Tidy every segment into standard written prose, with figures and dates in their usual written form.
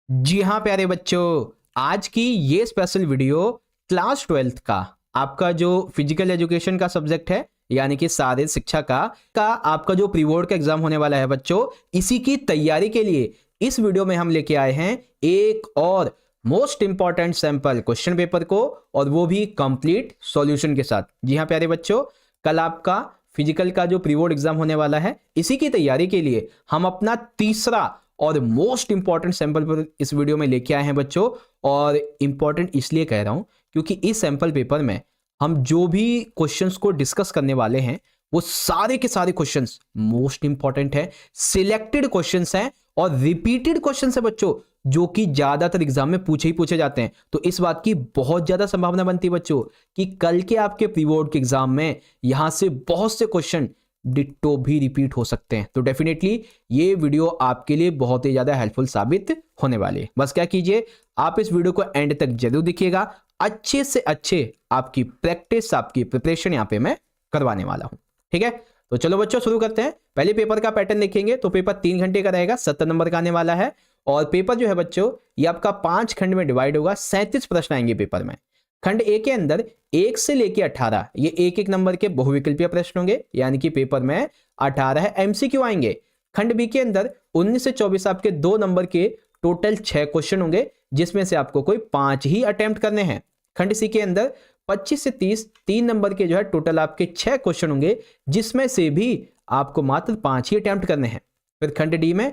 जी हाँ प्यारे बच्चों, आज की ये स्पेशल वीडियो क्लास 12th का आपका जो फिजिकल एजुकेशन का सब्जेक्ट है यानी कि शारीरिक शिक्षा का आपका जो प्री बोर्ड का एग्जाम होने वाला है बच्चों, इसी की तैयारी के लिए इस वीडियो में हम लेके आए हैं एक और most important sample question paper को, और वो भी कंप्लीट सॉल्यूशन के साथ। जी हाँ प्यारे बच्चों, कल आपका फिजिकल का जो प्री बोर्ड एग्जाम होने वाला है, इसी की तैयारी के लिए हम अपना तीसरा और मोस्ट इंपॉर्टेंट सैंपल पर इस वीडियो में लेके आए हैं बच्चों। और इंपॉर्टेंट इसलिए कह रहा हूं क्योंकि इस सैंपल पेपर में हम जो भी क्वेश्चंस को डिस्कस करने वाले हैं वो सारे के सारे क्वेश्चंस मोस्ट इंपॉर्टेंट है, सिलेक्टेड क्वेश्चंस हैं और रिपीटेड क्वेश्चंस है बच्चों, जो कि ज्यादातर एग्जाम में पूछे ही पूछे जाते हैं। तो इस बात की बहुत ज्यादा संभावना बनती है बच्चों कि कल के आपके प्री बोर्ड के एग्जाम में यहां से बहुत से क्वेश्चन डिट्टो भी रिपीट हो सकते हैं। तो डेफिनेटली ये वीडियो आपके लिए बहुत ही ज्यादा हेल्पफुल साबित होने वाली है। बस क्या कीजिए, आप इस वीडियो को एंड तक जरूर देखिएगा, अच्छे से अच्छे आपकी प्रैक्टिस, आपकी प्रिपरेशन यहाँ पे मैं करवाने वाला हूं। ठीक है, तो चलो बच्चों शुरू करते हैं। पहले पेपर का पैटर्न देखेंगे तो पेपर 3 घंटे का रहेगा, 70 नंबर का आने वाला है। और पेपर जो है बच्चों, ये आपका 5 खंड में डिवाइड होगा, 37 प्रश्न आएंगे पेपर में। खंड ए के अंदर 1 से लेके 18 ये एक एक नंबर के बहुविकल्पीय प्रश्न होंगे, यानी कि पेपर में 18 एमसीक्यू आएंगे। खंड बी के अंदर 19 से 24 आपके 2 नंबर के टोटल 6 क्वेश्चन होंगे, जिसमें से आपको कोई 5 ही अटेम्प्ट करने हैं। खंड सी के अंदर 25 से 30 3 नंबर के जो है टोटल आपके 6 क्वेश्चन होंगे, जिसमें से भी आपको मात्र 5 ही अटेम्प्ट करने हैं। फिर खंड डी में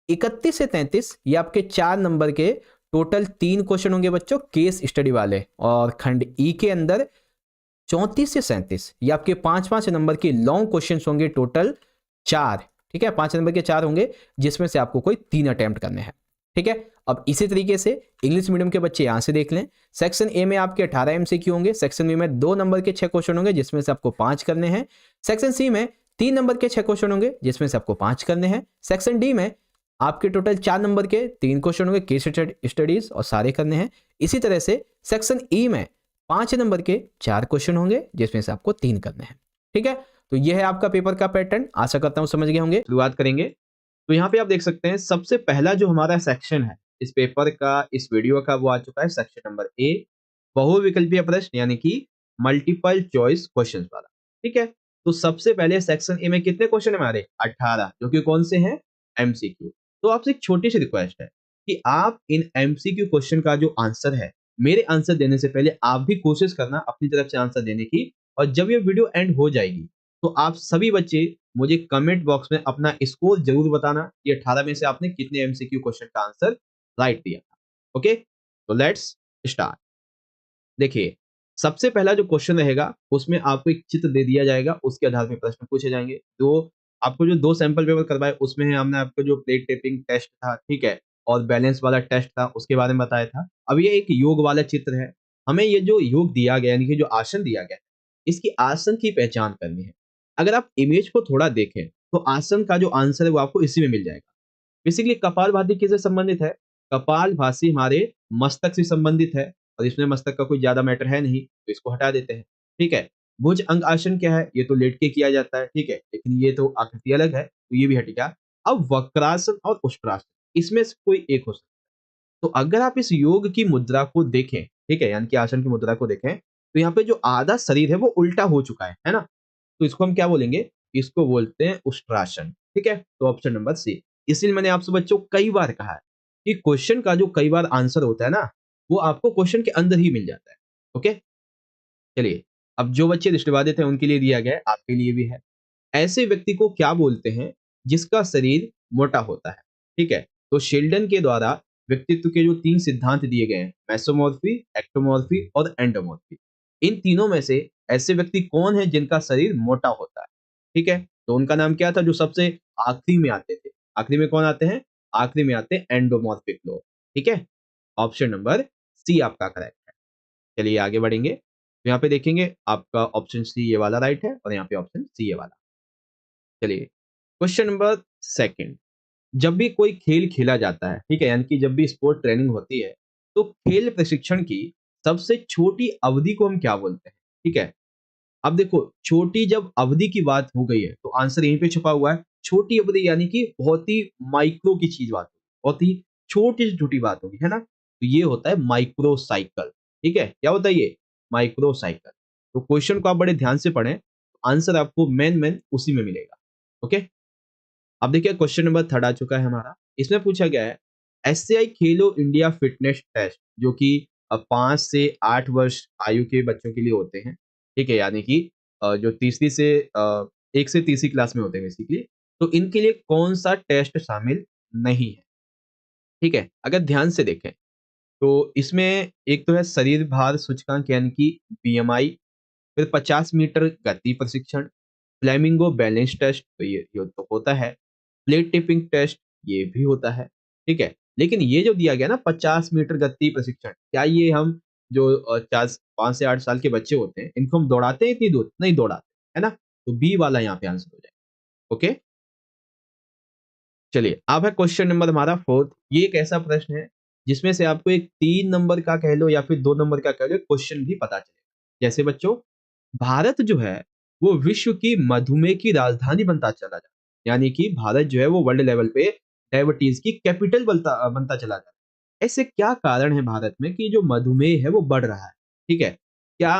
31 से 33 ये आपके 4 नंबर के टोटल 3 क्वेश्चन होंगे बच्चों, केस स्टडी वाले। और खंड ई के अंदर 34 से 37 ये आपके 5-5 नंबर के लॉन्ग क्वेश्चन होंगे, टोटल 4। ठीक है, 5 नंबर के 4 होंगे, जिसमें से आपको कोई 3 अटेम्प्ट करने हैं। ठीक है, अब इसी तरीके से इंग्लिश मीडियम के बच्चे यहां से देख लें। सेक्शन ए में आपके 18 एमसीक्यू होंगे, सेक्शन बी में 2 नंबर के 6 क्वेश्चन होंगे, जिसमें से आपको 5 करने हैं। सेक्शन सी में 3 नंबर के 6 क्वेश्चन होंगे, जिसमें से आपको 5 करने हैं। सेक्शन डी में आपके टोटल 4 नंबर के 3 क्वेश्चन होंगे, केस स्टडीज, और सारे करने हैं। इसी तरह से सेक्शन ई में 5 नंबर के 4 क्वेश्चन होंगे, जिसमें से आपको 3 करने हैं। ठीक है, तो यह है आपका पेपर का पैटर्न, आशा करता हूं समझ गए होंगे। शुरुआत करेंगे तो यहाँ पे आप देख सकते हैं सबसे पहला जो हमारा सेक्शन है इस पेपर का, इस वीडियो का, वो आ चुका है सेक्शन नंबर ए, बहुविकल्पीय प्रश्न यानी कि मल्टीपल चॉइस क्वेश्चंस वाला। ठीक है, तो सबसे पहले सेक्शन ए में कितने क्वेश्चन है हमारे? 18, जो कि कौन से हैं? एमसीक्यू। तो आपसे एक छोटी सी रिक्वेस्ट है कि आप इन एमसीक्यू क्वेश्चन का जो आंसर है, मेरे आंसर देने से पहले आप भी कोशिश करना अपनी तरफ से आंसर देने की। और जब ये वीडियो एंड हो जाएगी तो आप सभी बच्चे मुझे कमेंट बॉक्स में अपना स्कोर जरूर बताना कि 18 में से आपने कितने एमसीक्यू क्वेश्चन का आंसर राइट दिया था। ओके, तो लेट्स स्टार्ट। देखिए, सबसे पहला जो क्वेश्चन रहेगा उसमें आपको एक चित्र दे दिया जाएगा, उसके आधार पे प्रश्न पूछे जाएंगे। तो आपको जो 2 सैंपल पेपर करवाए उसमें हमने आपको जो प्लेट टेपिंग टेस्ट था, ठीक है, और बैलेंस वाला टेस्ट था, उसके बारे में बताया था। अब ये एक योग वाला चित्र है, हमें ये जो योग दिया गया यानी कि जो आसन दिया गया है, इसकी आसन की पहचान करनी है। अगर आप इमेज को थोड़ा देखें तो आसन का जो आंसर है वो आपको इसी में मिल जाएगा। बेसिकली कपालभाति किससे संबंधित है? कपालभाति हमारे मस्तक से संबंधित है, और इसमें मस्तक का कोई ज्यादा मैटर है नहीं, तो इसको हटा देते हैं। ठीक है, भुज अंग आसन क्या है? ये तो लेट के किया जाता है, ठीक है, लेकिन ये तो आकृति अलग है, तो ये भी हट गया। अब वक्रासन और उष्ट्रासन, इसमें से कोई एक हो सकता है। तो अगर आप इस योग की मुद्रा को देखें, ठीक है, यानी कि आसन की मुद्रा को देखें, तो यहाँ पे जो आधा शरीर है वो उल्टा हो चुका है ना? तो इसको हम क्या बोलेंगे? इसको बोलते हैं उष्ट्रासन। ठीक है, तो ऑप्शन नंबर सी। इसीलिए मैंने आपसे बच्चों कई बार कहा है कि क्वेश्चन का जो कई बार आंसर होता है ना, वो आपको क्वेश्चन के अंदर ही मिल जाता है। ओके, चलिए, अब जो बच्चे दृष्टिबाधित हैं उनके लिए दिया गया है, आपके लिए भी है। ऐसे व्यक्ति को क्या बोलते हैं जिसका शरीर मोटा होता है? ठीक है, तो शेल्डन के द्वारा व्यक्तित्व के जो 3 सिद्धांत दिए गए हैं, मेसोमॉर्फी, एक्टोमॉर्फी और एंडोमॉर्फी, इन तीनों में से ऐसे व्यक्ति कौन है जिनका शरीर मोटा होता है? ठीक है, तो उनका नाम क्या था जो सबसे आखिरी में आते थे? आखिरी में कौन आते हैं? आखिरी में आते हैं एंडोमॉर्फिक लोग। ठीक है, ऑप्शन नंबर सी आपका करेक्ट है। चलिए आगे बढ़ेंगे, तो यहाँ पे देखेंगे आपका ऑप्शन सी ये वाला राइट है, और यहाँ पे ऑप्शन सी ये वाला। चलिए, क्वेश्चन नंबर सेकंड। जब भी कोई खेल खेला जाता है, ठीक है, यानी कि जब भी स्पोर्ट ट्रेनिंग होती है, तो खेल प्रशिक्षण की सबसे छोटी अवधि को हम क्या बोलते हैं? ठीक है, अब देखो, छोटी जब अवधि की बात हो गई है तो आंसर यहीं पे छुपा हुआ है। छोटी अवधि यानी कि बहुत ही माइक्रो की चीज बात, बहुत ही छोटी से छोटी बात होगी, है ना। तो ये होता है माइक्रो साइकिल। ठीक है, क्या होता है ये माइक्रो साइकिल। तो क्वेश्चन को आप बड़े ध्यान से पढ़ें, आंसर आपको मेन मेन उसी में मिलेगा। ओके, अब देखिए क्वेश्चन नंबर 3 आ चुका है हमारा। इसमें पूछा गया है एससीआई खेलो इंडिया फिटनेस टेस्ट, जो कि 5 से 8 वर्ष आयु के बच्चों के लिए होते हैं। ठीक है, यानी कि जो तीसरी से 1 से तीसरी क्लास में होते हैं बेसिकली। तो इनके लिए कौन सा टेस्ट शामिल नहीं है। ठीक है, अगर ध्यान से देखें तो इसमें एक तो है शरीर भार सूचकांक यानी कि बीएमआई, फिर 50 मीटर गति प्रशिक्षण, फ्लेमिंगो बैलेंस टेस्ट, तो ये तो होता है, प्लेट टिपिंग टेस्ट ये भी होता है। ठीक है, लेकिन ये जो दिया गया ना 50 मीटर गति प्रशिक्षण, क्या ये हम जो 5 से 8 साल के बच्चे होते हैं इनको हम दौड़ाते हैं इतनी दूर? नहीं दौड़ाते, है ना। तो बी वाला यहाँ पे आंसर हो जाएगा। ओके, चलिए अब है क्वेश्चन नंबर हमारा 4। ये एक ऐसा प्रश्न है जिसमें से आपको एक 3 नंबर का कह लो या फिर 2 नंबर का कह लो क्वेश्चन भी पता चलेगा। जैसे बच्चों, भारत जो है वो विश्व की मधुमेह की राजधानी बनता चला जा रहा है, यानी कि भारत जो है वो वर्ल्ड लेवल पे डायबिटीज की कैपिटल बनता बनता चला जा रहा है। ऐसे क्या कारण है भारत में कि जो मधुमेह है वो बढ़ रहा है। ठीक है, क्या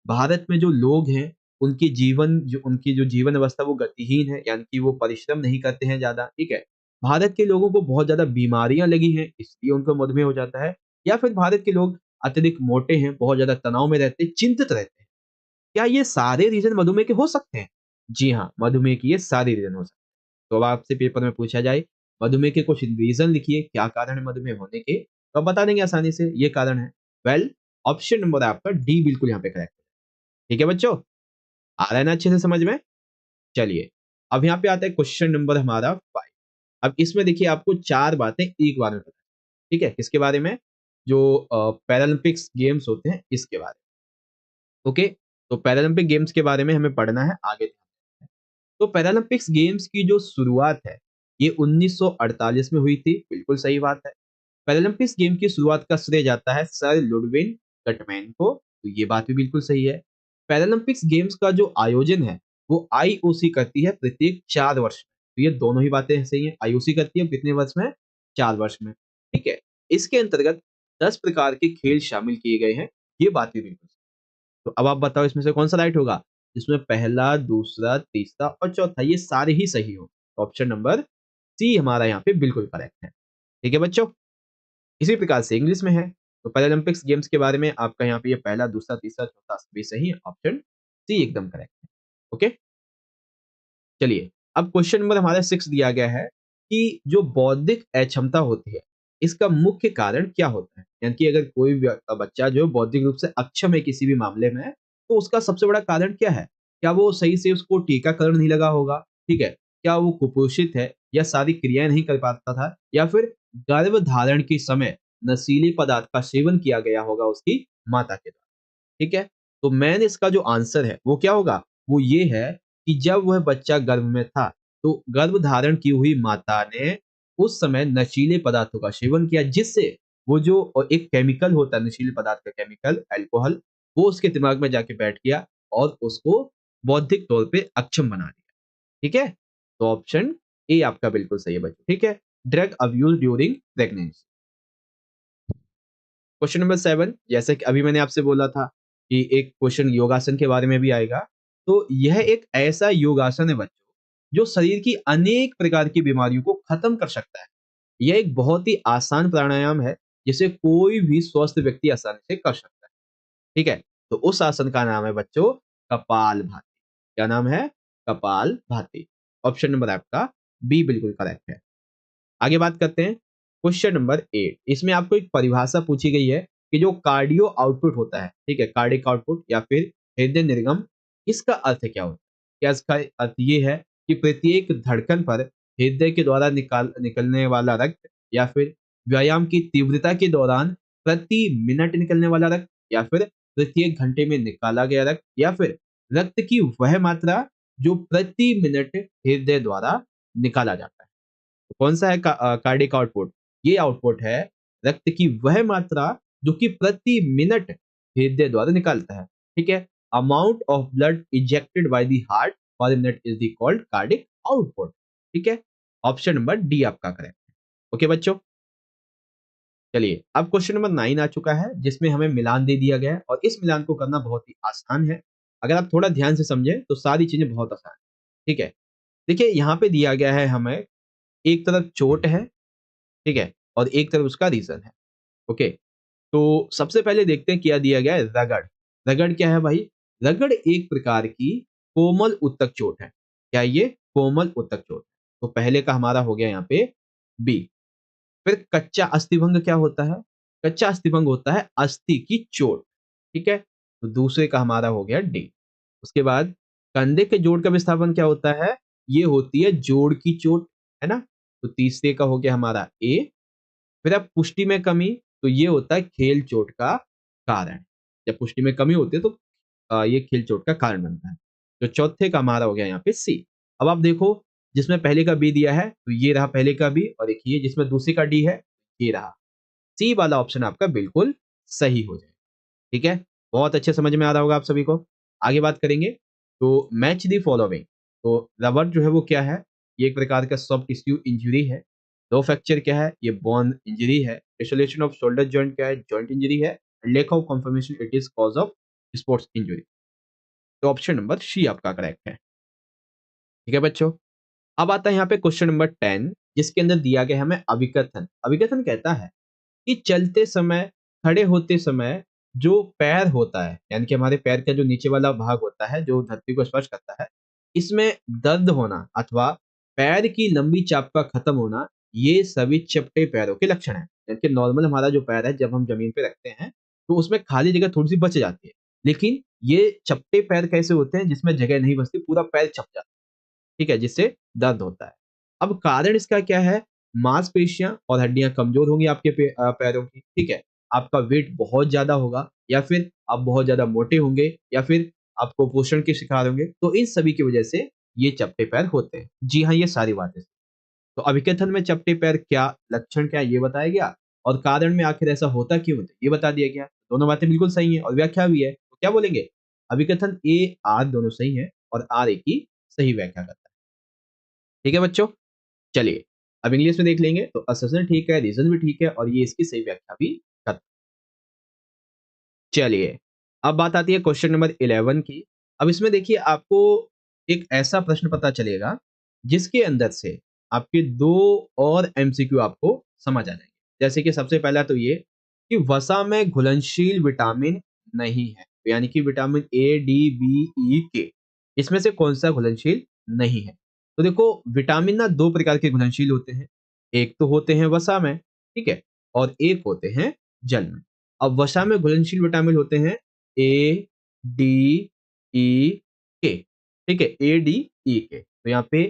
भारत में जो लोग हैं उनकी जो जीवन अवस्था वो गतिहीन है, यानी कि वो परिश्रम नहीं करते हैं ज्यादा। ठीक है, भारत के लोगों को बहुत ज्यादा बीमारियां लगी हैं इसलिए उनको मधुमेह हो जाता है, या फिर भारत के लोग अत्यधिक मोटे हैं, बहुत ज्यादा तनाव में रहते हैं, चिंतित रहते हैं। क्या ये सारे रीज़न मधुमेह के हो सकते हैं? जी हाँ, मधुमेह की ये सारे रीज़न हो सकते हैं। तो अब आपसे पेपर में पूछा जाए, मधुमेह के कुछ रीज़न लिखिए, क्या कारण है मधुमेह होने के? तो आप बता देंगे आसानी से, ये कारण है। वेल, ऑप्शन नंबर आपका डी बिल्कुल यहाँ पे करेक्ट है। ठीक है बच्चों? आ रहा है ना अच्छे से समझ में? चलिए, अब यहाँ पे आता है क्वेश्चन नंबर हमारा 5। अब इसमें देखिए आपको 4 बातें एक बार में बतानी है। ठीक है? किसके बारे में? जो पैरालंपिक्स गेम्स होते हैं, इसके बारे में। ओके? तो पैरालंपिक गेम्स के बारे में हमें पढ़ना है आगे। तो पैरालंपिक्स गेम्स की जो शुरुआत है ये 1948 में हुई थी, बिल्कुल सही बात है। पैरालंपिक्स गेम की शुरुआत का श्रेय जाता है सर लुडविन गटमैन को, तो ये बात भी बिल्कुल सही है। पैरालंपिक्स गेम्स का जो आयोजन है वो आईओसी करती है प्रत्येक 4 वर्ष में, तो ये दोनों ही बातें सही है। आईओसी करती है कितने वर्ष में? 4 वर्ष में। ठीक है, इसके अंतर्गत 10 प्रकार के खेल शामिल किए गए हैं, ये बात भी बिल्कुल सही। तो अब आप बताओ इसमें से कौन सा राइट होगा? इसमें पहला, दूसरा, तीसरा और चौथा ये सारे ही सही हो। तो ऑप्शन नंबर सी हमारा यहाँ पे बिल्कुल करेक्ट है। ठीक है बच्चों, इसी प्रकार से इंग्लिश में है। तो पैरालंपिक्स गेम्स के बारे में आपका यहाँ पे ये पहला, दूसरा, तीसरा, चौथा सभी सही है। ऑप्शन सी एकदम करेक्ट है। ओके, चलिए अब क्वेश्चन नंबर हमारा 6 दिया गया है कि जो बौद्धिक अक्षमता होती है इसका मुख्य कारण क्या होता है। यानी कि अगर कोई बच्चा जो बौद्धिक रूप से अक्षम है किसी भी मामले में, तो उसका सबसे बड़ा कारण क्या है? क्या वो सही से उसको टीकाकरण नहीं लगा होगा? ठीक है, क्या वो कुपोषित है या सारी क्रियाएं नहीं कर पाता था, या फिर गर्भ धारण के समय नशीले पदार्थ का सेवन किया गया होगा उसकी माता के द्वारा। ठीक है, तो मेन इसका जो आंसर है वो क्या होगा? वो ये है कि जब वह बच्चा गर्भ में था तो गर्भ धारण की हुई माता ने उस समय नशीले पदार्थों का सेवन किया, जिससे वो जो एक केमिकल होता है नशीले पदार्थ का केमिकल अल्कोहल, वो उसके दिमाग में जाके बैठ गया और उसको बौद्धिक तौर पे अक्षम बना दिया। ठीक है, तो ऑप्शन ए आपका बिल्कुल सही है बच्चों। ठीक है, drug abuse during pregnancy. Question number 7, जैसे कि अभी मैंने आपसे बोला था कि एक क्वेश्चन योगासन के बारे में भी आएगा। तो यह एक ऐसा योगासन है बच्चों जो शरीर की अनेक प्रकार की बीमारियों को खत्म कर सकता है। यह एक बहुत ही आसान प्राणायाम है जिसे कोई भी स्वस्थ व्यक्ति आसानी से कर सकता है। ठीक है, तो उस आसन का नाम है बच्चों कपाल भाती। क्या नाम है? कपाल भाती। ऑप्शन नंबर आपका बी बिल्कुल करेक्ट है। आगे बात करते हैं क्वेश्चन नंबर 8। इसमें आपको एक परिभाषा पूछी गई है कि जो कार्डियो आउटपुट होता है, ठीक है, कार्डिक आउटपुट या फिर हृदय निर्गम, इसका अर्थ क्या होता है? क्या इसका अर्थ ये है कि प्रत्येक धड़कन पर हृदय के द्वारा निकलने वाला रक्त, या फिर व्यायाम की तीव्रता के दौरान प्रति मिनट निकलने वाला रक्त, या फिर प्रत्येक घंटे में निकाला गया रक्त, या फिर रक्त की वह मात्रा जो प्रति मिनट हृदय द्वारा निकाला जाता है। कौन सा है कार्डिक आउटपुट? ये आउटपुट है रक्त की वह मात्रा जो कि प्रति मिनट हृदय द्वारा निकालता है। ठीक है, amount of blood ejected by the heart पर minute is the called cardiac output. ठीक है, ऑप्शन नंबर डी आपका करेक्ट है। ओके बच्चों, चलिए, अब क्वेश्चन नंबर 9 आ चुका है, जिसमें हमें मिलान दे दिया गया है और इस मिलान को करना बहुत ही आसान है। अगर आप थोड़ा ध्यान से समझें तो सारी चीजें बहुत आसान है। ठीक है, देखिए यहाँ पे दिया गया है हमें, एक तरफ चोट है, ठीक है, और एक तरफ उसका रीजन है। ओके, तो सबसे पहले देखते हैं क्या दिया गया है, रगड़। रगड़ क्या है भाई? रगड़ एक प्रकार की कोमल उत्तक चोट है। क्या ये? कोमल उत्तक चोट। तो पहले का हमारा हो गया यहाँ पे बी। फिर कच्चा अस्थिभंग क्या होता है? कच्चा अस्थिभंग होता है अस्थि की चोट। ठीक है, तो दूसरे का हमारा हो गया डी। उसके बाद कंधे के जोड़ का विस्थापन क्या होता है? ये होती है जोड़ की चोट, है ना? तो तीसरे का हो गया हमारा ए। फिर अब पुष्टि में कमी, तो ये होता है खेल चोट का कारण। जब पुष्टि में कमी होती है तो ये खेल चोट का कारण बनता है। तो चौथे का हमारा हो गया यहाँ पे सी। अब आप देखो, जिसमें पहले का बी दिया है तो ये रहा पहले का बी, और एक ये जिसमें दूसरे का डी है, ये रहा। सी वाला ऑप्शन आपका बिल्कुल सही हो जाएगा। ठीक है, बहुत अच्छे समझ में आ रहा होगा आप सभी को। आगे बात करेंगे, तो मैच दी फॉलोइंग। तो रबर जो है वो क्या है? ये एक प्रकार का सॉफ्ट टिश्यू इंजरी है। लो फ्रैक्चर क्या है? ये बोन इंजरी है। डिसोसिएशन ऑफ शोल्डर जॉइंट क्या है? जॉइंट इंजरी है। Lack of confirmation it is cause of sports injury. तो ऑप्शन नंबर सी आपका करेक्ट है। ठीक है बच्चों, अब आता है यहाँ पे क्वेश्चन नंबर 10, जिसके अंदर दिया गया है हमें अभिकथन। अभिकथन कहता है कि चलते समय, खड़े होते समय जो पैर होता है, यानी कि हमारे पैर का जो नीचे वाला भाग होता है जो धरती को स्पर्श करता है, इसमें दर्द होना अथवा पैर की लंबी चाप का खत्म होना, ये सभी चपटे पैरों के लक्षण हैं। यानी कि नॉर्मल हमारा जो पैर है जब हम जमीन पे रखते हैं तो उसमें खाली जगह थोड़ी सी बच जाती है, लेकिन ये चपटे पैर कैसे होते हैं जिसमें जगह नहीं बचती, पूरा पैर चप जाता है। ठीक है, जिससे दर्द होता है। अब कारण इसका क्या है? मांसपेशियां और हड्डियां कमजोर होंगी आपके पैरों की। ठीक है, आपका वेट बहुत ज्यादा होगा, या फिर आप बहुत ज्यादा मोटे होंगे, या फिर आपको पोषण के शिकार होंगे, तो इन सभी की वजह से ये चपटे पैर होते हैं। जी हाँ, ये सारी बातें। तो अभिकथन में चपटे पैर क्या लक्षण क्या है ये बताया गया, और कारण में आखिर ऐसा होता क्यों होता है ये बता दिया गया। दोनों बातें बिल्कुल सही है और व्याख्या भी है। तो क्या बोलेंगे? अभिकथन ए आर दोनों सही है और आर ए की सही व्याख्या करता है। ठीक है बच्चों, चलिए अब इंग्लिश में देख लेंगे। तो असर्शन ठीक है, रीजन भी ठीक है, और ये इसकी सही व्याख्या भी करता है। चलिए, अब बात आती है क्वेश्चन नंबर 11 की। अब इसमें देखिए आपको एक ऐसा प्रश्न पता चलेगा जिसके अंदर से आपके दो और एमसीक्यू आपको समझ आ जाएंगे। जैसे कि सबसे पहला तो ये कि वसा में घुलनशील विटामिन नहीं है, तो यानी कि vitamin A D B E K, इसमें से कौन सा घुलनशील नहीं है? तो देखो, विटामिन ना दो प्रकार के घुलनशील होते हैं। एक तो होते हैं वसा में, ठीक है, और एक होते हैं जल में। अब वसा में घुलनशील विटामिन होते हैं ए डी ई के। ठीक है, ए डी ई के, तो यहाँ पे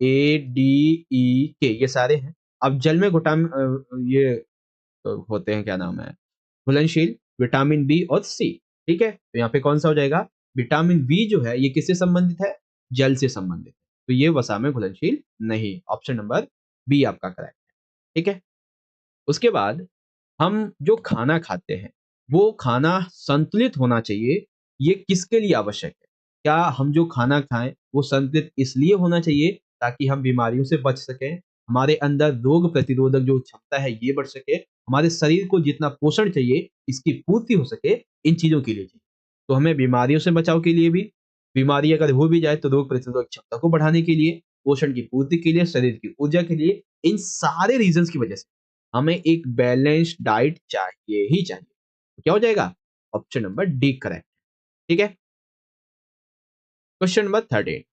ए डी ई के ये सारे हैं। अब जल में ये होते हैं, क्या नाम है, घुलनशील विटामिन बी और सी। ठीक है, तो यहाँ पे कौन सा हो जाएगा? विटामिन बी जो है ये किससे संबंधित है? जल से संबंधित है, तो ये वसा में घुलनशील नहीं। ऑप्शन नंबर बी आपका करेक्ट है। ठीक है, उसके बाद हम जो खाना खाते हैं वो खाना संतुलित होना चाहिए। ये किसके लिए आवश्यक है? क्या हम जो खाना खाएं वो संतुलित इसलिए होना चाहिए ताकि हम बीमारियों से बच सकें, हमारे अंदर रोग प्रतिरोधक जो क्षमता है ये बढ़ सके, हमारे शरीर को जितना पोषण चाहिए इसकी पूर्ति हो सके, इन चीजों के लिए चाहिए। तो हमें बीमारियों से बचाव के लिए भी, बीमारी अगर हो भी जाए तो रोग प्रतिरोधक क्षमता को बढ़ाने के लिए, पोषण की पूर्ति के लिए, शरीर की ऊर्जा के लिए, इन सारे रीजंस की वजह से हमें एक बैलेंस्ड डाइट चाहिए ही चाहिए। तो क्या हो जाएगा? Option number D correct. ठीक है, क्वेश्चन नंबर 13,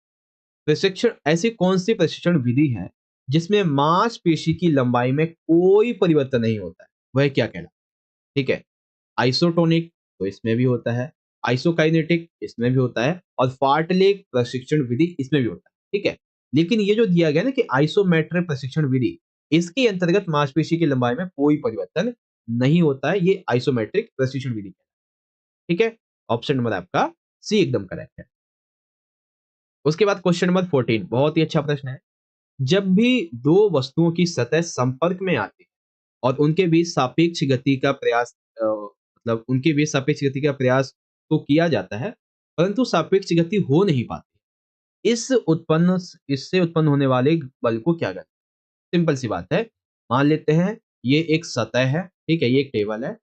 प्रशिक्षण, ऐसी कौन सी प्रशिक्षण विधि है जिसमें मांसपेशी की लंबाई में कोई परिवर्तन नहीं होता है? वह क्या कहलाता है? ठीक है, आइसोटोनिक, तो इसमें भी होता है, आइसोकाइनेटिक इसमें भी होता है, और फार्टलेक प्रशिक्षण विधि इसमें भी होता है। ठीक है, लेकिन ये जो दिया गया ना कि आइसोमेट्रिक प्रशिक्षण विधि, इसके अंतर्गत मांसपेशी की लंबाई में कोई परिवर्तन नहीं होता है, ये आइसोमेट्रिक प्रशिक्षण विधि। ठीक है, ऑप्शन नंबर आपका सी एकदम करेक्ट है। उसके बाद क्वेश्चन नंबर 14, बहुत ही अच्छा प्रश्न है। जब भी दो वस्तुओं की सतह संपर्क में आती है और उनके बीच सापेक्ष गति का प्रयास, मतलब उनके बीच सापेक्ष गति का प्रयास तो किया जाता है, परंतु सापेक्ष गति हो नहीं पाती, इससे उत्पन्न होने वाले बल को क्या कहते हैं? सिंपल सी बात है, मान लेते हैं ये एक सतह है, ठीक है, ये एक टेबल है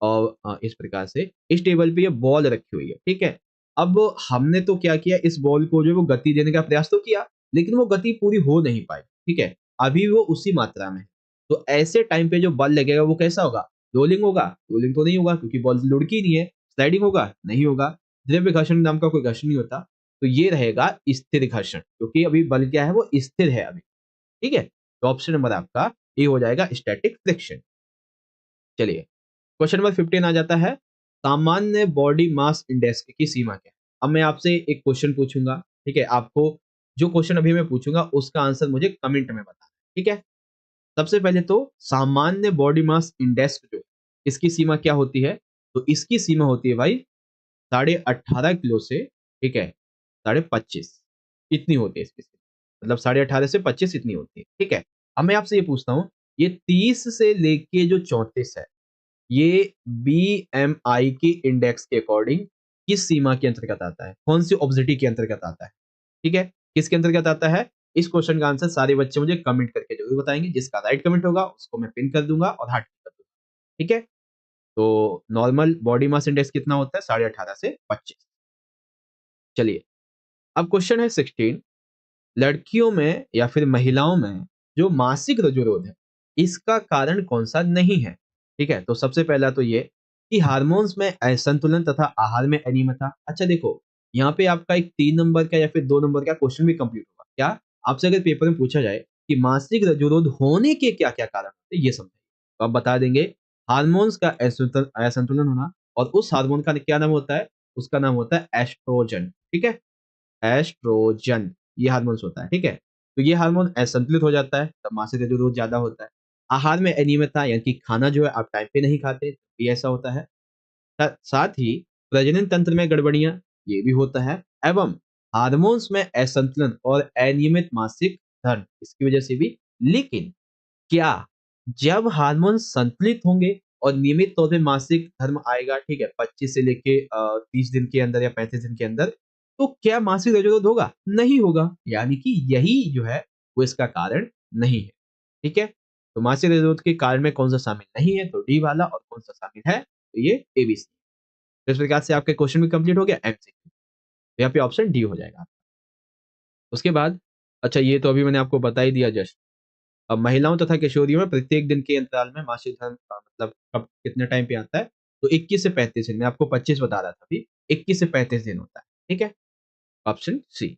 और इस प्रकार से इस टेबल पे ये बॉल रखी हुई है, ठीक है। अब हमने तो क्या किया, इस बॉल को जो है वो गति देने का प्रयास तो किया, लेकिन वो गति पूरी हो नहीं पाई, ठीक है। अभी वो उसी मात्रा में है। तो ऐसे टाइम पे जो बल लगेगा वो कैसा होगा? रोलिंग होगा? रोलिंग तो नहीं होगा क्योंकि बॉल लुढ़की नहीं है। स्लाइडिंग होगा? नहीं होगा। द्रव्य घर्षण नाम का कोई घर्षण नहीं होता। तो ये रहेगा स्थिर घर्षण, क्योंकि अभी बल क्या है, वो स्थिर है अभी, ठीक है। तो ऑप्शन नंबर आपका ए हो जाएगा, स्टैटिक फ्रिक्शन। चलिए, क्वेश्चन नंबर 15 आ जाता है, सामान्य बॉडी मास इंडेक्स की सीमा क्या है? अब मैं आपसे एक क्वेश्चन पूछूंगा, ठीक है। आपको जो क्वेश्चन अभी मैं पूछूंगा उसका आंसर मुझे कमेंट में बताना, ठीक है। सबसे पहले तो सामान्य बॉडी मास इंडेक्स जो है, इसकी सीमा क्या होती है? तो इसकी सीमा होती है भाई 18.5 किलो से, ठीक है, 25.5, इतनी होती है इसकी सीमा। मतलब 18.5 से 25 इतनी होती है, ठीक है। अब मैं आपसे ये पूछता हूँ, ये 30 से लेके जो 34 है, ये बीएमआई के इंडेक्स के अकॉर्डिंग किस सीमा के अंतर्गत आता है? कौन सी ऑब्जेक्टिव के अंतर्गत आता है? ठीक है, किसके अंतर्गत आता है? इस क्वेश्चन का आंसर सारे बच्चे मुझे कमेंट करके जरूर बताएंगे। जिसका राइट कमेंट होगा उसको मैं पिन कर दूंगा और हार्ट कर दूंगा, ठीक है। तो नॉर्मल बॉडी मास इंडेक्स कितना होता है? 18.5 से 25। चलिए, अब क्वेश्चन है 16, लड़कियों में या फिर महिलाओं में जो मासिक रजोरोध है, इसका कारण कौन सा नहीं है? ठीक है, तो सबसे पहला तो ये कि हार्मोन्स में असंतुलन तथा आहार में अनियमितता। अच्छा देखो, यहाँ पे आपका एक 3 नंबर का या फिर 2 नंबर का क्वेश्चन भी कंप्लीट होगा। क्या आपसे अगर पेपर में पूछा जाए कि मासिक रजोरोध होने के क्या क्या कारण होते हैं, ये समझिए, तो आप बता देंगे हार्मोन्स का असंतुलन होना, और उस हार्मोन का क्या नाम होता है? उसका नाम होता है एस्ट्रोजन, ठीक है। एस्ट्रोजन, ये हार्मोन्स होता है, ठीक है। तो ये हार्मोन असंतुलित हो जाता है तब मासिक रजोरोध ज्यादा होता है। आहार में अनियमितता, यानी कि खाना जो है आप टाइम पे नहीं खाते, ये ऐसा होता है। साथ ही प्रजनन तंत्र में गड़बड़ियां, ये भी होता है, एवं हार्मोन्स में असंतुलन और अनियमित मासिक धर्म, इसकी वजह से भी। लेकिन क्या जब हार्मोन संतुलित होंगे और नियमित तौर पे मासिक धर्म आएगा, ठीक है, 25 से लेके 30 दिन के अंदर या 35 दिन के अंदर, तो क्या मासिक रजोरोध होगा? नहीं होगा। यानी कि यही जो है वो इसका कारण नहीं है, ठीक है। तो मासिक रजोरोध के कारण में कौन सा शामिल नहीं है? तो डी वाला। और कौन सा शामिल है? तो ये एबीसी। तो इस प्रकार से आपका क्वेश्चन भी कंप्लीट हो गया, एमसीक्यू। तो यहाँ पे ऑप्शन डी हो जाएगा। उसके बाद, अच्छा ये तो अभी मैंने आपको बता ही दिया जस्ट। अब महिलाओं तथा किशोरियों में प्रत्येक दिन के अंतराल में मासिक धर्म मतलब कब कितने टाइम पे आता है? तो 21 से 35 दिन। मैं आपको 25 बता रहा था अभी, 21 से 35 दिन होता है, ठीक है। Option C.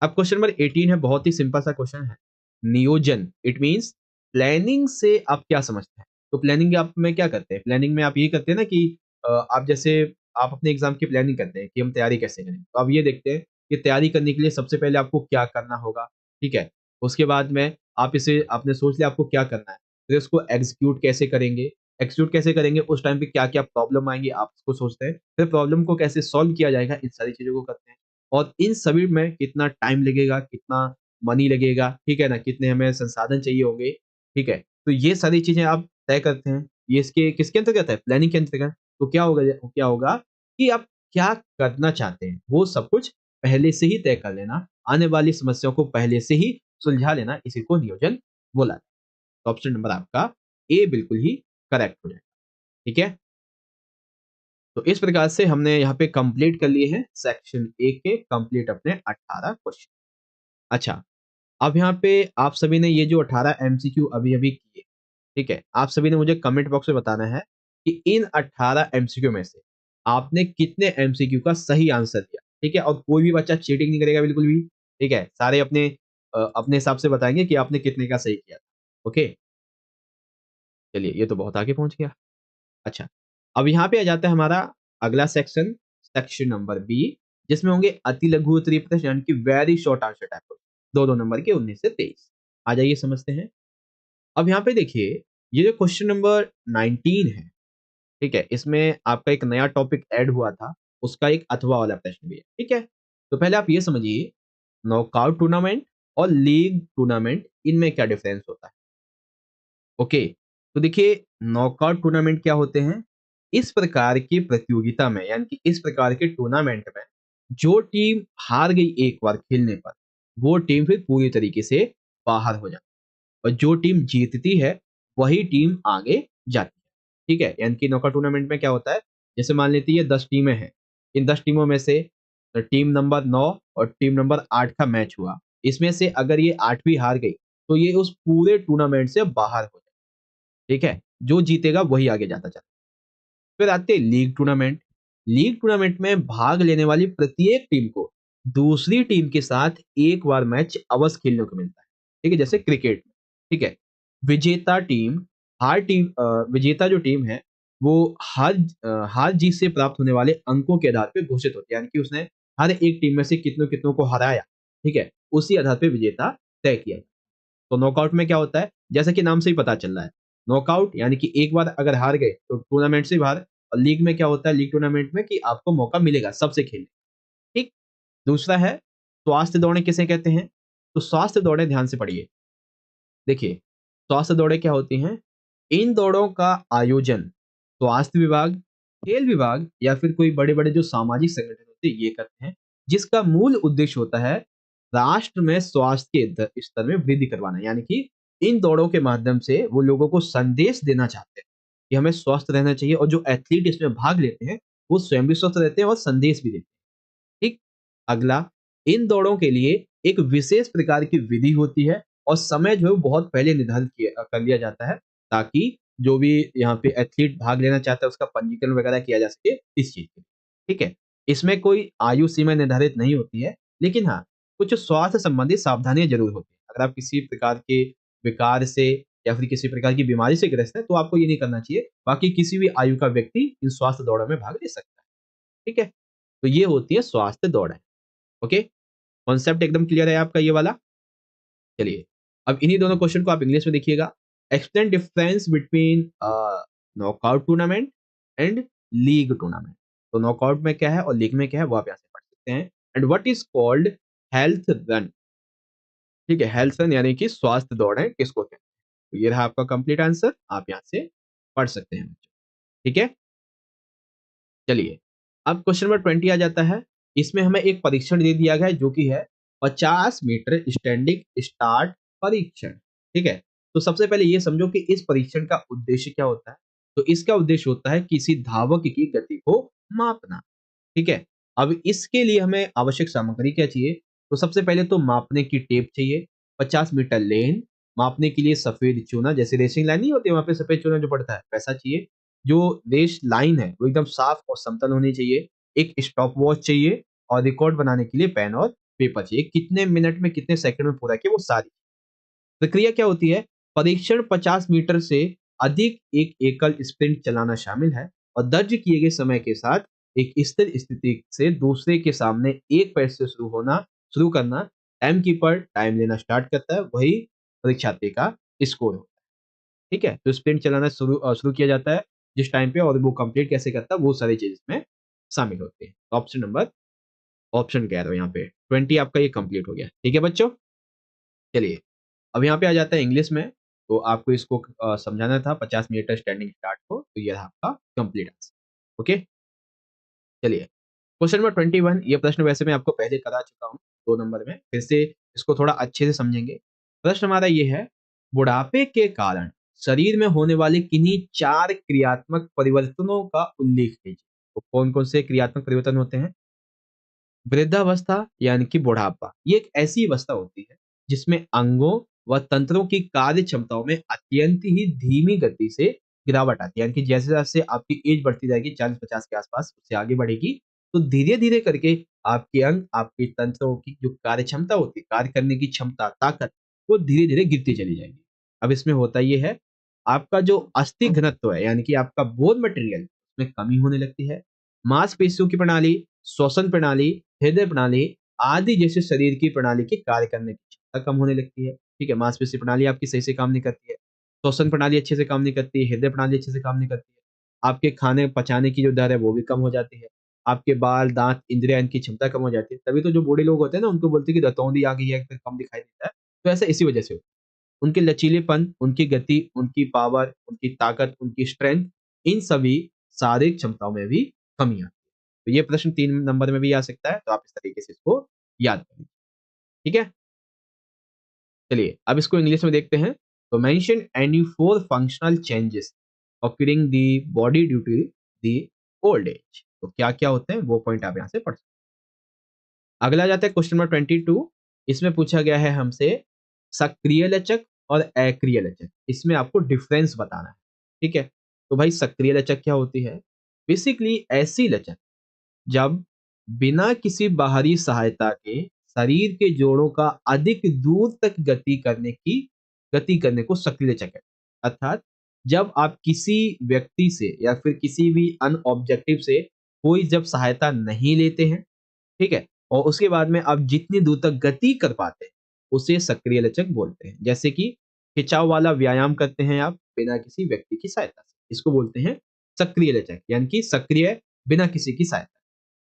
अब क्वेश्चन नंबर 18 है, बहुत ही सिंपल सा क्वेश्चन है। नियोजन, इट मींस प्लानिंग से आप क्या समझते हैं? तो प्लानिंग आप में क्या करते हैं? प्लानिंग में आप ये करते हैं ना कि आप जैसे आप अपने एग्जाम की प्लानिंग करते हैं कि हम तैयारी कैसे करें, तो आप ये देखते हैं कि तैयारी करने के लिए सबसे पहले आपको क्या करना होगा, ठीक है। उसके बाद में आप इसे आपने सोच लिया आपको क्या करना है, फिर उसको एग्जीक्यूट कैसे करेंगे, एग्जीक्यूट कैसे करेंगे, उस टाइम पे क्या क्या प्रॉब्लम आएंगी आप उसको सोचते हैं, फिर प्रॉब्लम को कैसे सॉल्व किया जाएगा, इन सारी चीजों को करते हैं। और इन सभी में कितना टाइम लगेगा, कितना मनी लगेगा, ठीक है ना, कितने हमें संसाधन चाहिए होंगे, ठीक है। तो ये सारी चीजें आप तय करते हैं। ये इसके किसके अंतर्गत है? प्लानिंग के अंतर्गत। तो क्या होगा कि आप क्या करना चाहते हैं वो सब कुछ पहले से ही तय कर लेना, आने वाली समस्याओं को पहले से ही सुलझा लेना, इसी को नियोजन बोला जाता है। तो ऑप्शन नंबर आपका ए बिल्कुल ही करेक्ट हो जाएगा, ठीक है। तो इस प्रकार से हमने यहाँ पे कंप्लीट कर लिए हैं सेक्शन ए के कंप्लीट अपने 18 क्वेश्चन। अच्छा, अब यहाँ पे आप सभी ने ये जो 18 एमसीक्यू अभी-अभी किए, ठीक है? आप सभी ने मुझे कमेंट बॉक्स में बताना है कि इन 18 एमसीक्यू में से आपने कितने एमसीक्यू का सही आंसर दिया, ठीक है? और कोई भी बच्चा चीटिंग नहीं करेगा बिल्कुल भी, ठीक है? सारे अपने अपने हिसाब से बताएँगे कि आपने कितने का सही किया। ओके? चलिए, ये तो बहुत आगे पहुँच गया। अच्छा, अब यहाँ पे आ जाता है हमारा अगला सेक्शन, सेक्शन नंबर बी, जिसमें होंगे अति लघु उत्तरीय प्रश्न, यानी कि very short answer type question, 2-2 number के 19 से 23। आ जाइए समझते हैं। अब यहाँ पे देखिए, ये जो क्वेश्चन नंबर 19 है, ठीक है? इसमें आपका एक नया टॉपिक ऐड हुआ था, उसका एक अथवा वाला प्रश्न भी है, ठीक है? तो पहले आप ये समझिए, नॉकआउट टूर्नामेंट और लीग टूर्नामेंट, इनमें क्या डिफरेंस होता है? ओके, तो देखिए, नॉकआउट टूर्नामेंट क्या होते हैं? इस प्रकार की प्रतियोगिता में, यानी कि इस प्रकार के टूर्नामेंट में जो टीम हार गई एक बार खेलने पर, वो टीम फिर पूरी तरीके से बाहर हो जाती है, और जो टीम जीतती है वही टीम आगे जाती है। ठीक है, यानी कि नॉकआउट टूर्नामेंट में क्या होता है, जैसे मान लेते हैं 10 टीमें हैं, इन 10 टीमों में से टीम नंबर 9 और टीम नंबर 8 का मैच हुआ, इसमें से अगर ये 8वीं हार गई तो ये उस पूरे टूर्नामेंट से बाहर हो जाए। ठीक है, जो जीतेगा वही आगे जाता चला। फिर आते हैं लीग टूर्नामेंट। लीग टूर्नामेंट में भाग लेने वाली प्रत्येक टीम को दूसरी टीम के साथ एक बार मैच अवश्य खेलने को मिलता है। ठीक है, जैसे क्रिकेट में। ठीक है, विजेता टीम विजेता जो टीम है वो हार जीत से प्राप्त होने वाले अंकों के आधार पर घोषित होती है, यानी कि उसने हर एक टीम में से कितनों कितनों को हराया। ठीक है, उसी आधार पर विजेता तय किया। तो नॉकआउट में क्या होता है, जैसा कि नाम से ही पता चल रहा है, नॉकआउट यानी कि एक बार अगर हार गए तो टूर्नामेंट से बाहर। और लीग में क्या होता है, लीग टूर्नामेंट में कि आपको मौका मिलेगा सबसे खेलने। ठीक। दूसरा है स्वास्थ्य दौड़ें किसे कहते हैं, तो स्वास्थ्य दौड़ें ध्यान से पढ़िए। देखिए, स्वास्थ्य दौड़ें क्या होती हैं, इन दौड़ों का आयोजन स्वास्थ्य विभाग, खेल विभाग या फिर कोई बड़े बड़े जो सामाजिक संगठन होते हैं ये करते हैं, जिसका मूल उद्देश्य होता है राष्ट्र में स्वास्थ्य के स्तर में वृद्धि करवाना। यानी कि इन दौड़ों के माध्यम से वो लोगों को संदेश देना चाहते हैं कि हमें स्वस्थ रहना चाहिए, और जो एथलीट इसमें भाग लेते हैं वो स्वयं भी स्वस्थ रहते हैं और संदेश भी देते हैं। ठीक। अगला, इन दौड़ों के लिए एक विशेष प्रकार की विधि होती है और समय जो है वो बहुत पहले निर्धारित कर लिया जाता है, ताकि जो भी यहाँ पे एथलीट भाग लेना चाहता है उसका पंजीकरण वगैरह किया जा सके इस चीज के लिए। ठीक है, इसमें कोई आयु सीमा निर्धारित नहीं होती है, लेकिन हाँ, कुछ स्वास्थ्य संबंधी सावधानियां जरूर होती है। अगर आप किसी प्रकार के विकार से या फिर किसी प्रकार की बीमारी से ग्रस्त है तो आपको ये नहीं करना चाहिए, बाकी किसी भी आयु का व्यक्ति इन स्वास्थ्य दौड़ों में भाग ले सकता है। ठीक है, तो ये होती है स्वास्थ्य दौड़ें। ओके, कॉन्सेप्ट एकदम क्लियर है आपका ये वाला। चलिए, अब इन्हीं दोनों क्वेश्चन को आप इंग्लिश में देखिएगा। Explain difference between knockout tournament and league tournament. तो नॉकआउट में क्या है और लीग में क्या है वो आप यहाँ से पढ़ सकते हैं। And what is called health run. ठीक है, हेल्थ रन यानी कि स्वास्थ्य दौड़ है किसको कहते हैं। तो ये रहा आपका कंप्लीट आंसर, आप यहाँ से पढ़ सकते हैं। ठीक है, चलिए, अब क्वेश्चन नंबर 20 आ जाता है। इसमें हमें एक परीक्षण दे दिया गया है जो कि है 50 मीटर स्टैंडिंग स्टार्ट परीक्षण। ठीक है, तो सबसे पहले ये समझो कि इस परीक्षण का उद्देश्य क्या होता है। तो इसका उद्देश्य होता है किसी धावक की गति को मापना। ठीक है, अब इसके लिए हमें आवश्यक सामग्री क्या चाहिए, तो सबसे पहले तो मापने की टेप चाहिए, 50 मीटर लेन, मापने के लिए सफेद चूना, जैसे रेसिंग लाइन नहीं होती वहां पे सफेद चूना जो पड़ता है वैसा चाहिए। जो रेस लाइन है वो एकदम साफ और समतल होनी चाहिए। एक स्टॉप वॉच चाहिए और रिकॉर्ड बनाने के लिए पेन और पेपर चाहिए, कितने मिनट में कितने सेकंड में पूरा किया वो सारी। प्रक्रिया क्या होती है, परीक्षण 50 मीटर से अधिक एक एकल स्प्रिंट चलाना शामिल है और दर्ज किए गए समय के साथ एक स्थिर स्थिति से दूसरे के सामने एक पैर से शुरू करना। टाइम कीपर टाइम लेना स्टार्ट करता है, वही परीक्षार्थी का स्कोर होता है। ठीक है, तो स्प्रिंट चलाना शुरू किया जाता है जिस टाइम पे, और वो कंप्लीट कैसे करता है वो सारी चीज इसमें शामिल होती है। ऑप्शन कह रहा हूँ यहाँ पे 20 आपका ये कंप्लीट हो गया। ठीक है बच्चों, चलिए, अब यहाँ पे आ जाता है इंग्लिश में। तो आपको इसको समझाना था 50 मीटर स्टैंडिंग स्टार्ट को, तो ये रहा आपका कंप्लीट आंसर। ओके, चलिए, क्वेश्चन नंबर 21। ये प्रश्न वैसे मैं आपको पहले करा चुका हूँ 2 नंबर में, फिर से इसको थोड़ा अच्छे से समझेंगे। प्रश्न हमारा ये है, बुढ़ापे के कारण शरीर में होने वाले किन्हीं 4 क्रियात्मक परिवर्तनों का उल्लेख कीजिए। तो कौन कौन से क्रियात्मक परिवर्तन होते हैं। वृद्धावस्था यानी कि बुढ़ापा, ये एक ऐसी अवस्था होती है जिसमें अंगों व तंत्रों की कार्य क्षमताओं में अत्यंत ही धीमी गति से गिरावट आती है। यानी कि जैसे जैसे आपकी एज बढ़ती जाएगी 40-50 के आसपास, उससे आगे बढ़ेगी, तो धीरे धीरे करके आपके अंग, आपके तंत्रों की जो कार्य क्षमता होती है, कार्य करने की क्षमता, ताकत, वो धीरे धीरे गिरती चली जाएगी। अब इसमें होता ये है, आपका जो अस्थि घनत्व है यानी कि आपका बोन मटेरियल, उसमें कमी होने लगती है। मांसपेशियों की प्रणाली, श्वसन प्रणाली, हृदय प्रणाली आदि जैसे शरीर की प्रणाली के कार्य करने की क्षमता कम होने लगती है। ठीक है, मांसपेशी प्रणाली आपकी सही से काम नहीं करती है, श्वसन प्रणाली अच्छे से काम नहीं करती है, हृदय प्रणाली अच्छे से काम नहीं करती है, आपके खाने पचाने की जो दर है वो भी कम हो जाती है, आपके बाल, दांत, इंद्रियां, इनकी क्षमता कम हो जाती है। तभी तो जो बूढ़े लोग होते हैं ना उनको बोलते हैं कि रतौंधी आ गई है, फिर कम दिखाई देता है। तो ऐसा इसी वजह से होता है। उनके लचीलेपन, उनकी गति, उनकी पावर, उनकी ताकत, उनकी स्ट्रेंथ, इन सभी शारीरिक क्षमताओं में भी कमी आती है। तो ये प्रश्न 3 नंबर में भी आ सकता है, तो आप इस तरीके से इसको याद करें। ठीक है, चलिए अब इसको इंग्लिश में देखते हैं। तो mention any 4 functional changes occurring the body due to the old age. तो क्या क्या होते हैं वो पॉइंट आप यहाँ से पढ़ सकते हैं। अगला जाता है क्वेश्चन नंबर 22। इसमें पूछा गया है हमसे सक्रिय लचक और अक्रिय लचक, इसमें आपको डिफरेंस बताना है। ठीक है, तो भाई सक्रिय लचक क्या होती है? बेसिकली ऐसी लचक जब बिना किसी बाहरी सहायता के शरीर के जोड़ों का अधिक दूर तक गति करने को सक्रिय लचक है। अर्थात जब आप किसी व्यक्ति से या फिर किसी भी अन ऑब्जेक्टिव से कोई जब सहायता नहीं लेते हैं, ठीक है, और उसके बाद में आप जितनी दूर तक गति कर पाते हैं उसे सक्रिय लचक बोलते हैं। जैसे कि खिंचाव वाला व्यायाम करते हैं आप बिना किसी व्यक्ति की सहायता से, इसको बोलते हैं सक्रिय लचक, यानी कि सक्रिय बिना किसी की सहायता।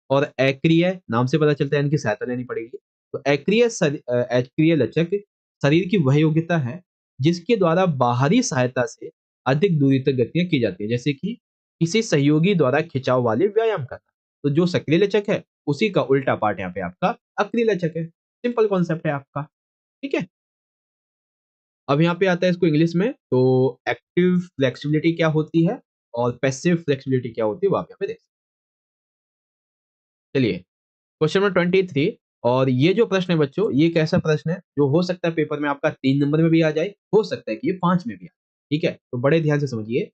और अक्रिय नाम से पता चलता है, यानी कि सहायता लेनी पड़ेगी। तो अक्रिय लचक शरीर की वह योग्यता है जिसके द्वारा बाहरी सहायता से अधिक दूरी तक गतियां की जाती है, जैसे कि किसी सहयोगी द्वारा खिंचाव वाले व्यायाम करना। तो जो सक्रिय लचक है उसी का उल्टा पार्ट यहाँ पे आपका अक्रिय लचक है। सिंपल कॉन्सेप्ट है आपका। ठीक है, अब यहाँ पे आता है इसको इंग्लिश में। तो एक्टिव फ्लेक्सिबिलिटी क्या होती है और पैसिव फ्लेक्सिबिलिटी क्या होती है वो आप यहाँ पे देख सकते हैं। चलिए क्वेश्चन नंबर 23। और ये जो प्रश्न है बच्चों, ये एक ऐसा प्रश्न है जो हो सकता है पेपर में आपका 3 नंबर में भी आ जाए, हो सकता है कि ये 5 में भी आए। ठीक है, तो बड़े ध्यान से समझिए।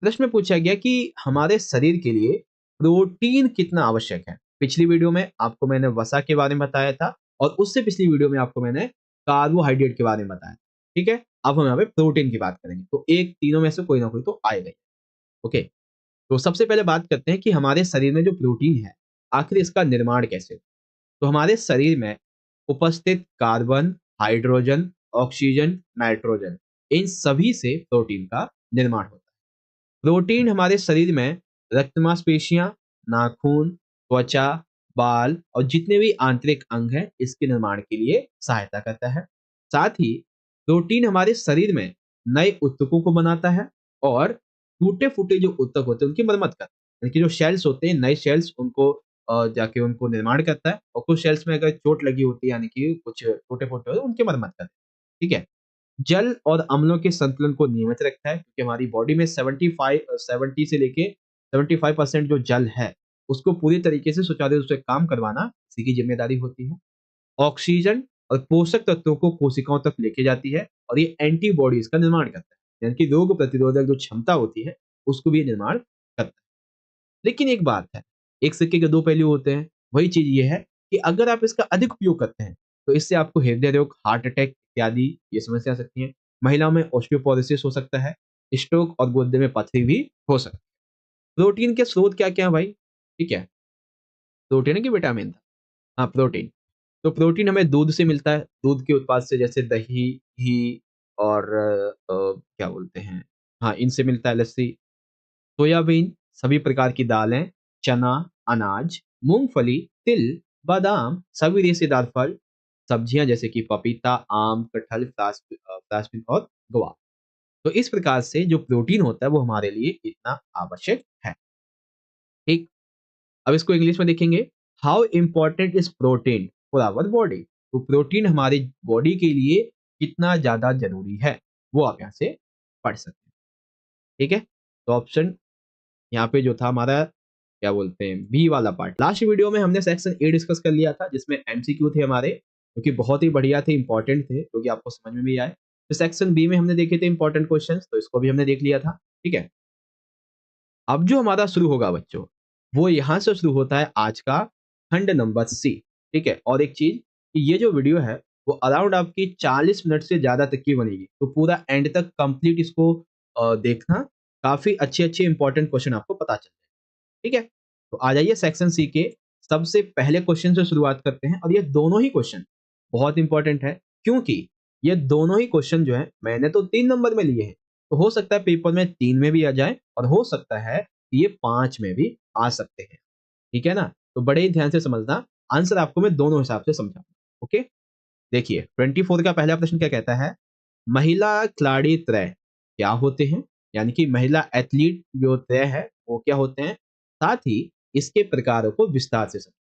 प्रश्न में पूछा गया कि हमारे शरीर के लिए प्रोटीन कितना आवश्यक है। पिछली वीडियो में आपको मैंने वसा के बारे में बताया था और उससे पिछली वीडियो में आपको मैंने कार्बोहाइड्रेट के बारे में बताया। ठीक है, अब हम यहाँ पे प्रोटीन की बात करेंगे, तो एक तीनों में से कोई ना कोई तो आएगा ही। ओके, तो सबसे पहले बात करते हैं कि हमारे शरीर में जो प्रोटीन है आखिर इसका निर्माण कैसे होता है। तो हमारे शरीर में उपस्थित कार्बन, हाइड्रोजन, ऑक्सीजन, नाइट्रोजन, इन सभी से प्रोटीन का निर्माण होता है। प्रोटीन हमारे शरीर में रक्त मांसपेशियां, नाखून, त्वचा, बाल और जितने भी आंतरिक अंग हैं इसके निर्माण के लिए सहायता करता है। साथ ही प्रोटीन हमारे शरीर में नए ऊतकों को बनाता है और टूटे फूटे जो ऊतक होते हैं उनकी मरम्मत करता है, यानी कि जो शेल्स होते हैं नए शेल्स उनको जाके उनको निर्माण करता है, और कुछ शेल्स में अगर चोट लगी होती है यानी कि कुछ टूटे फूटे होते हैं उनकी मरम्मत करता है। ठीक है, जल और अम्लों के संतुलन को नियमित रखता है, क्योंकि हमारी बॉडी में 70 से लेके 75% जो जल है उसको पूरी तरीके से सुचारू रूप से काम करवाना इसी की जिम्मेदारी होती है। ऑक्सीजन और पोषक तत्वों को कोशिकाओं तक लेके जाती है और ये एंटीबॉडीज का निर्माण करता है, यानी कि रोग प्रतिरोधक जो क्षमता होती है उसको भी निर्माण करता है। लेकिन एक बात है, एक सिक्के के दो पहलू होते हैं। वही चीज ये है कि अगर आप इसका अधिक उपयोग करते हैं तो इससे आपको हृदय रोग, हार्ट अटैक इत्यादि ये समस्या आ सकती है। महिलाओं में ऑस्टियोपोरोसिस हो सकता है, स्ट्रोक और गुर्दे में पथरी भी हो सकती है। प्रोटीन के स्रोत क्या क्या है भाई? ठीक है, प्रोटीन है कि विटामिन था? हाँ, प्रोटीन। तो प्रोटीन हमें दूध से मिलता है, दूध के उत्पाद से, जैसे दही, घी और क्या बोलते हैं, हाँ, इनसे मिलता है। लस्सी, सोयाबीन, सभी प्रकार की दालें, चना, अनाज, मूंगफली, तिल, बादाम, सभी रेशेदार फल, सब्जियां जैसे कि पपीता, आम, कटहल, फ्रास्पिन और ग्वार। तो इस प्रकार से जो प्रोटीन होता है वो हमारे लिए इतना आवश्यक है। ठीक, अब इसको इंग्लिश में देखेंगे। How important is protein for our body. तो प्रोटीन हमारी बॉडी के लिए कितना ज्यादा जरूरी है वो आप यहाँ से पढ़ सकते हैं। ठीक है, तो ऑप्शन यहाँ पे जो था हमारा, क्या बोलते हैं, बी वाला पार्ट। लास्ट वीडियो में हमने सेक्शन ए डिस्कस कर लिया था जिसमें एमसीक्यू थे हमारे, जो कि बहुत ही बढ़िया थे, इंपॉर्टेंट थे, जो कि आपको समझ में भी आए। तो सेक्शन बी में हमने देखे थे इंपॉर्टेंट क्वेश्चंस, तो इसको भी हमने देख लिया था। ठीक है, अब जो हमारा शुरू होगा बच्चों, वो यहाँ से शुरू होता है आज का खंड नंबर सी। ठीक है, और एक चीज कि ये जो वीडियो है वो अराउंड आपकी 40 मिनट से ज्यादा तक की बनेगी, तो पूरा एंड तक कंप्लीट इसको देखना। काफी अच्छे अच्छे इंपॉर्टेंट क्वेश्चन आपको पता चल जाए। ठीक है, तो आ जाइए सेक्शन सी के सबसे पहले क्वेश्चन से शुरुआत करते हैं। और ये दोनों ही क्वेश्चन बहुत इंपॉर्टेंट है, क्योंकि ये दोनों ही क्वेश्चन जो है मैंने तो 3 नंबर में लिए हैं, तो हो सकता है पेपर में 3 में भी आ जाए और हो सकता है कि ये 5 में भी आ सकते हैं। ठीक है ना, तो बड़े ही ध्यान से समझना, आंसर आपको मैं दोनों हिसाब से समझाऊंगा। ओके, देखिए 24 का पहला प्रश्न क्या कहता है। महिला खिलाड़ी त्रय क्या होते हैं, यानी कि महिला एथलीट जो त्रय है वो क्या होते हैं, साथ ही इसके प्रकारों को विस्तार से समझें।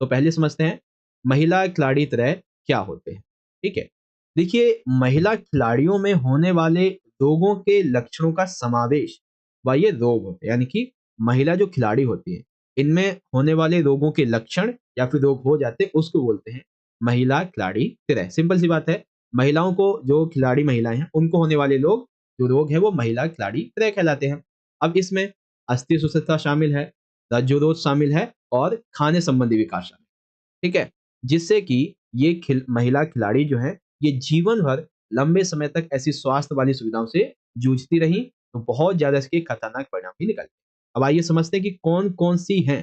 तो पहले समझते हैं महिला खिलाड़ी त्रय क्या होते हैं। ठीक है, देखिए, महिला खिलाड़ियों में होने वाले रोगों के लक्षणों का समावेश व ये रोग होते हैं, यानी कि महिला जो खिलाड़ी होती है, इनमें होने वाले रोगों के लक्षण या फिर रोग हो जाते हैं, उसको बोलते हैं महिला खिलाड़ी त्रय। सिंपल सी बात है, महिलाओं को, जो खिलाड़ी महिलाएं हैं, उनको होने वाले लोग, जो रोग है, वो महिला खिलाड़ी त्रय कहलाते हैं। अब इसमें अस्थि सुस्थिरता शामिल है, रज्जुरोध शामिल है और खाने संबंधी विकार शामिल है। ठीक है, जिससे कि ये महिला खिलाड़ी जो है, ये जीवन भर लंबे समय तक ऐसी स्वास्थ्य वाली सुविधाओं से जूझती रही, तो बहुत ज्यादा इसके खतरनाक परिणाम भी निकलते हैं। अब आइए समझते हैं कि कौन कौन सी हैं।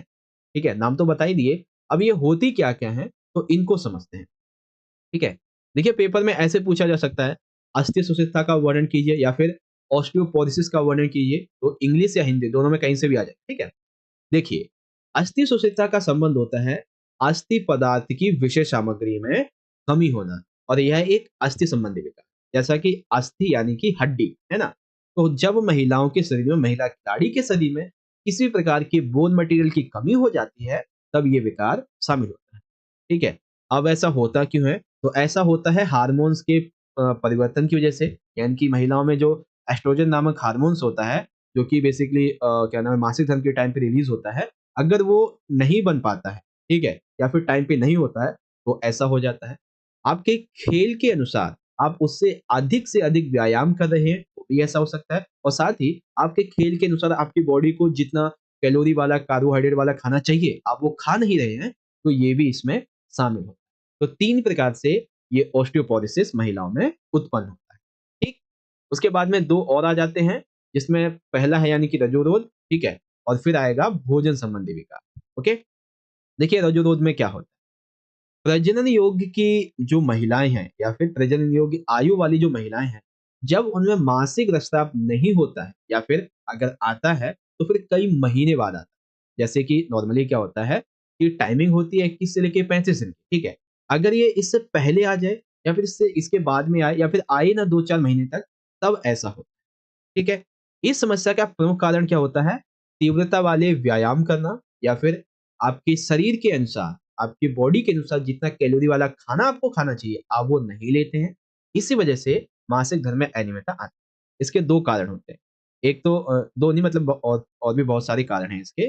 ठीक है, नाम तो बता ही दिए, अब ये होती क्या क्या है, तो इनको समझते हैं। ठीक है, देखिए, पेपर में ऐसे पूछा जा सकता है, अस्थि सुस्थिरता का वर्णन कीजिए या फिर ऑस्टियोपोरोसिस का वर्णन कीजिए, तो इंग्लिश या हिंदी दोनों में कहीं से भी आ जाए। ठीक है, देखिए, अस्थि सुस्थिरता का संबंध होता है अस्थि पदार्थ की विशेष सामग्री में कमी होना, और यह एक अस्थि संबंधी विकार, जैसा कि अस्थि यानी कि हड्डी है ना। तो जब महिलाओं के शरीर में, महिला खिलाड़ी के शरीर में किसी प्रकार की बोन मटेरियल की कमी हो जाती है, तब ये विकार शामिल होता है। ठीक है, अब ऐसा होता क्यों है, तो ऐसा होता है हार्मोन्स के परिवर्तन की वजह से, यानी कि महिलाओं में जो एस्ट्रोजन नामक हार्मोन्स होता है, जो कि बेसिकली क्या नाम है, मासिक धर्म के टाइम पे रिलीज होता है, अगर वो नहीं बन पाता है, ठीक है, या फिर टाइम पे नहीं होता है, तो ऐसा हो जाता है। आपके खेल के अनुसार आप उससे अधिक से अधिक व्यायाम कर रहे हैं, तो भी ऐसा हो सकता है, और साथ ही आपके खेल के अनुसार आपकी बॉडी को जितना कैलोरी वाला, कार्बोहाइड्रेट वाला खाना चाहिए, आप वो खा नहीं रहे हैं, तो ये भी इसमें शामिल होता है। तो 3 प्रकार से ये ऑस्टियोपोरोसिस महिलाओं में उत्पन्न होता है। ठीक, उसके बाद में 2 और आ जाते हैं, जिसमें पहला है यानी कि रजोरोध, ठीक है, और फिर आएगा भोजन संबंधी विकार। ओके, देखिए, रजोरोध में क्या होता है, प्रजनन योग्य की जो महिलाएं हैं या फिर प्रजनन योग्य आयु वाली जो महिलाएं हैं, जब उनमें मासिक रक्तस्राव नहीं होता है या फिर अगर आता है, तो फिर कई महीने बाद आता है। जैसे कि नॉर्मली क्या होता है कि टाइमिंग होती है 21 से लेके 35 दिन की, ठीक है, अगर ये इससे पहले आ जाए या फिर इससे इसके बाद में आए या फिर आए ना 2-4 महीने तक, तब ऐसा होता है। ठीक है, इस समस्या का प्रमुख कारण क्या होता है, तीव्रता वाले व्यायाम करना या फिर आपके शरीर के अनुसार, आपकी बॉडी के अनुसार जितना कैलोरी वाला खाना आपको खाना चाहिए, आप वो नहीं लेते हैं। इसी वजह से मासिक धर्म में अनियमितता आती है। इसके 2 कारण होते हैं। एक तो 2 नहीं, मतलब और भी बहुत सारे कारण हैं इसके।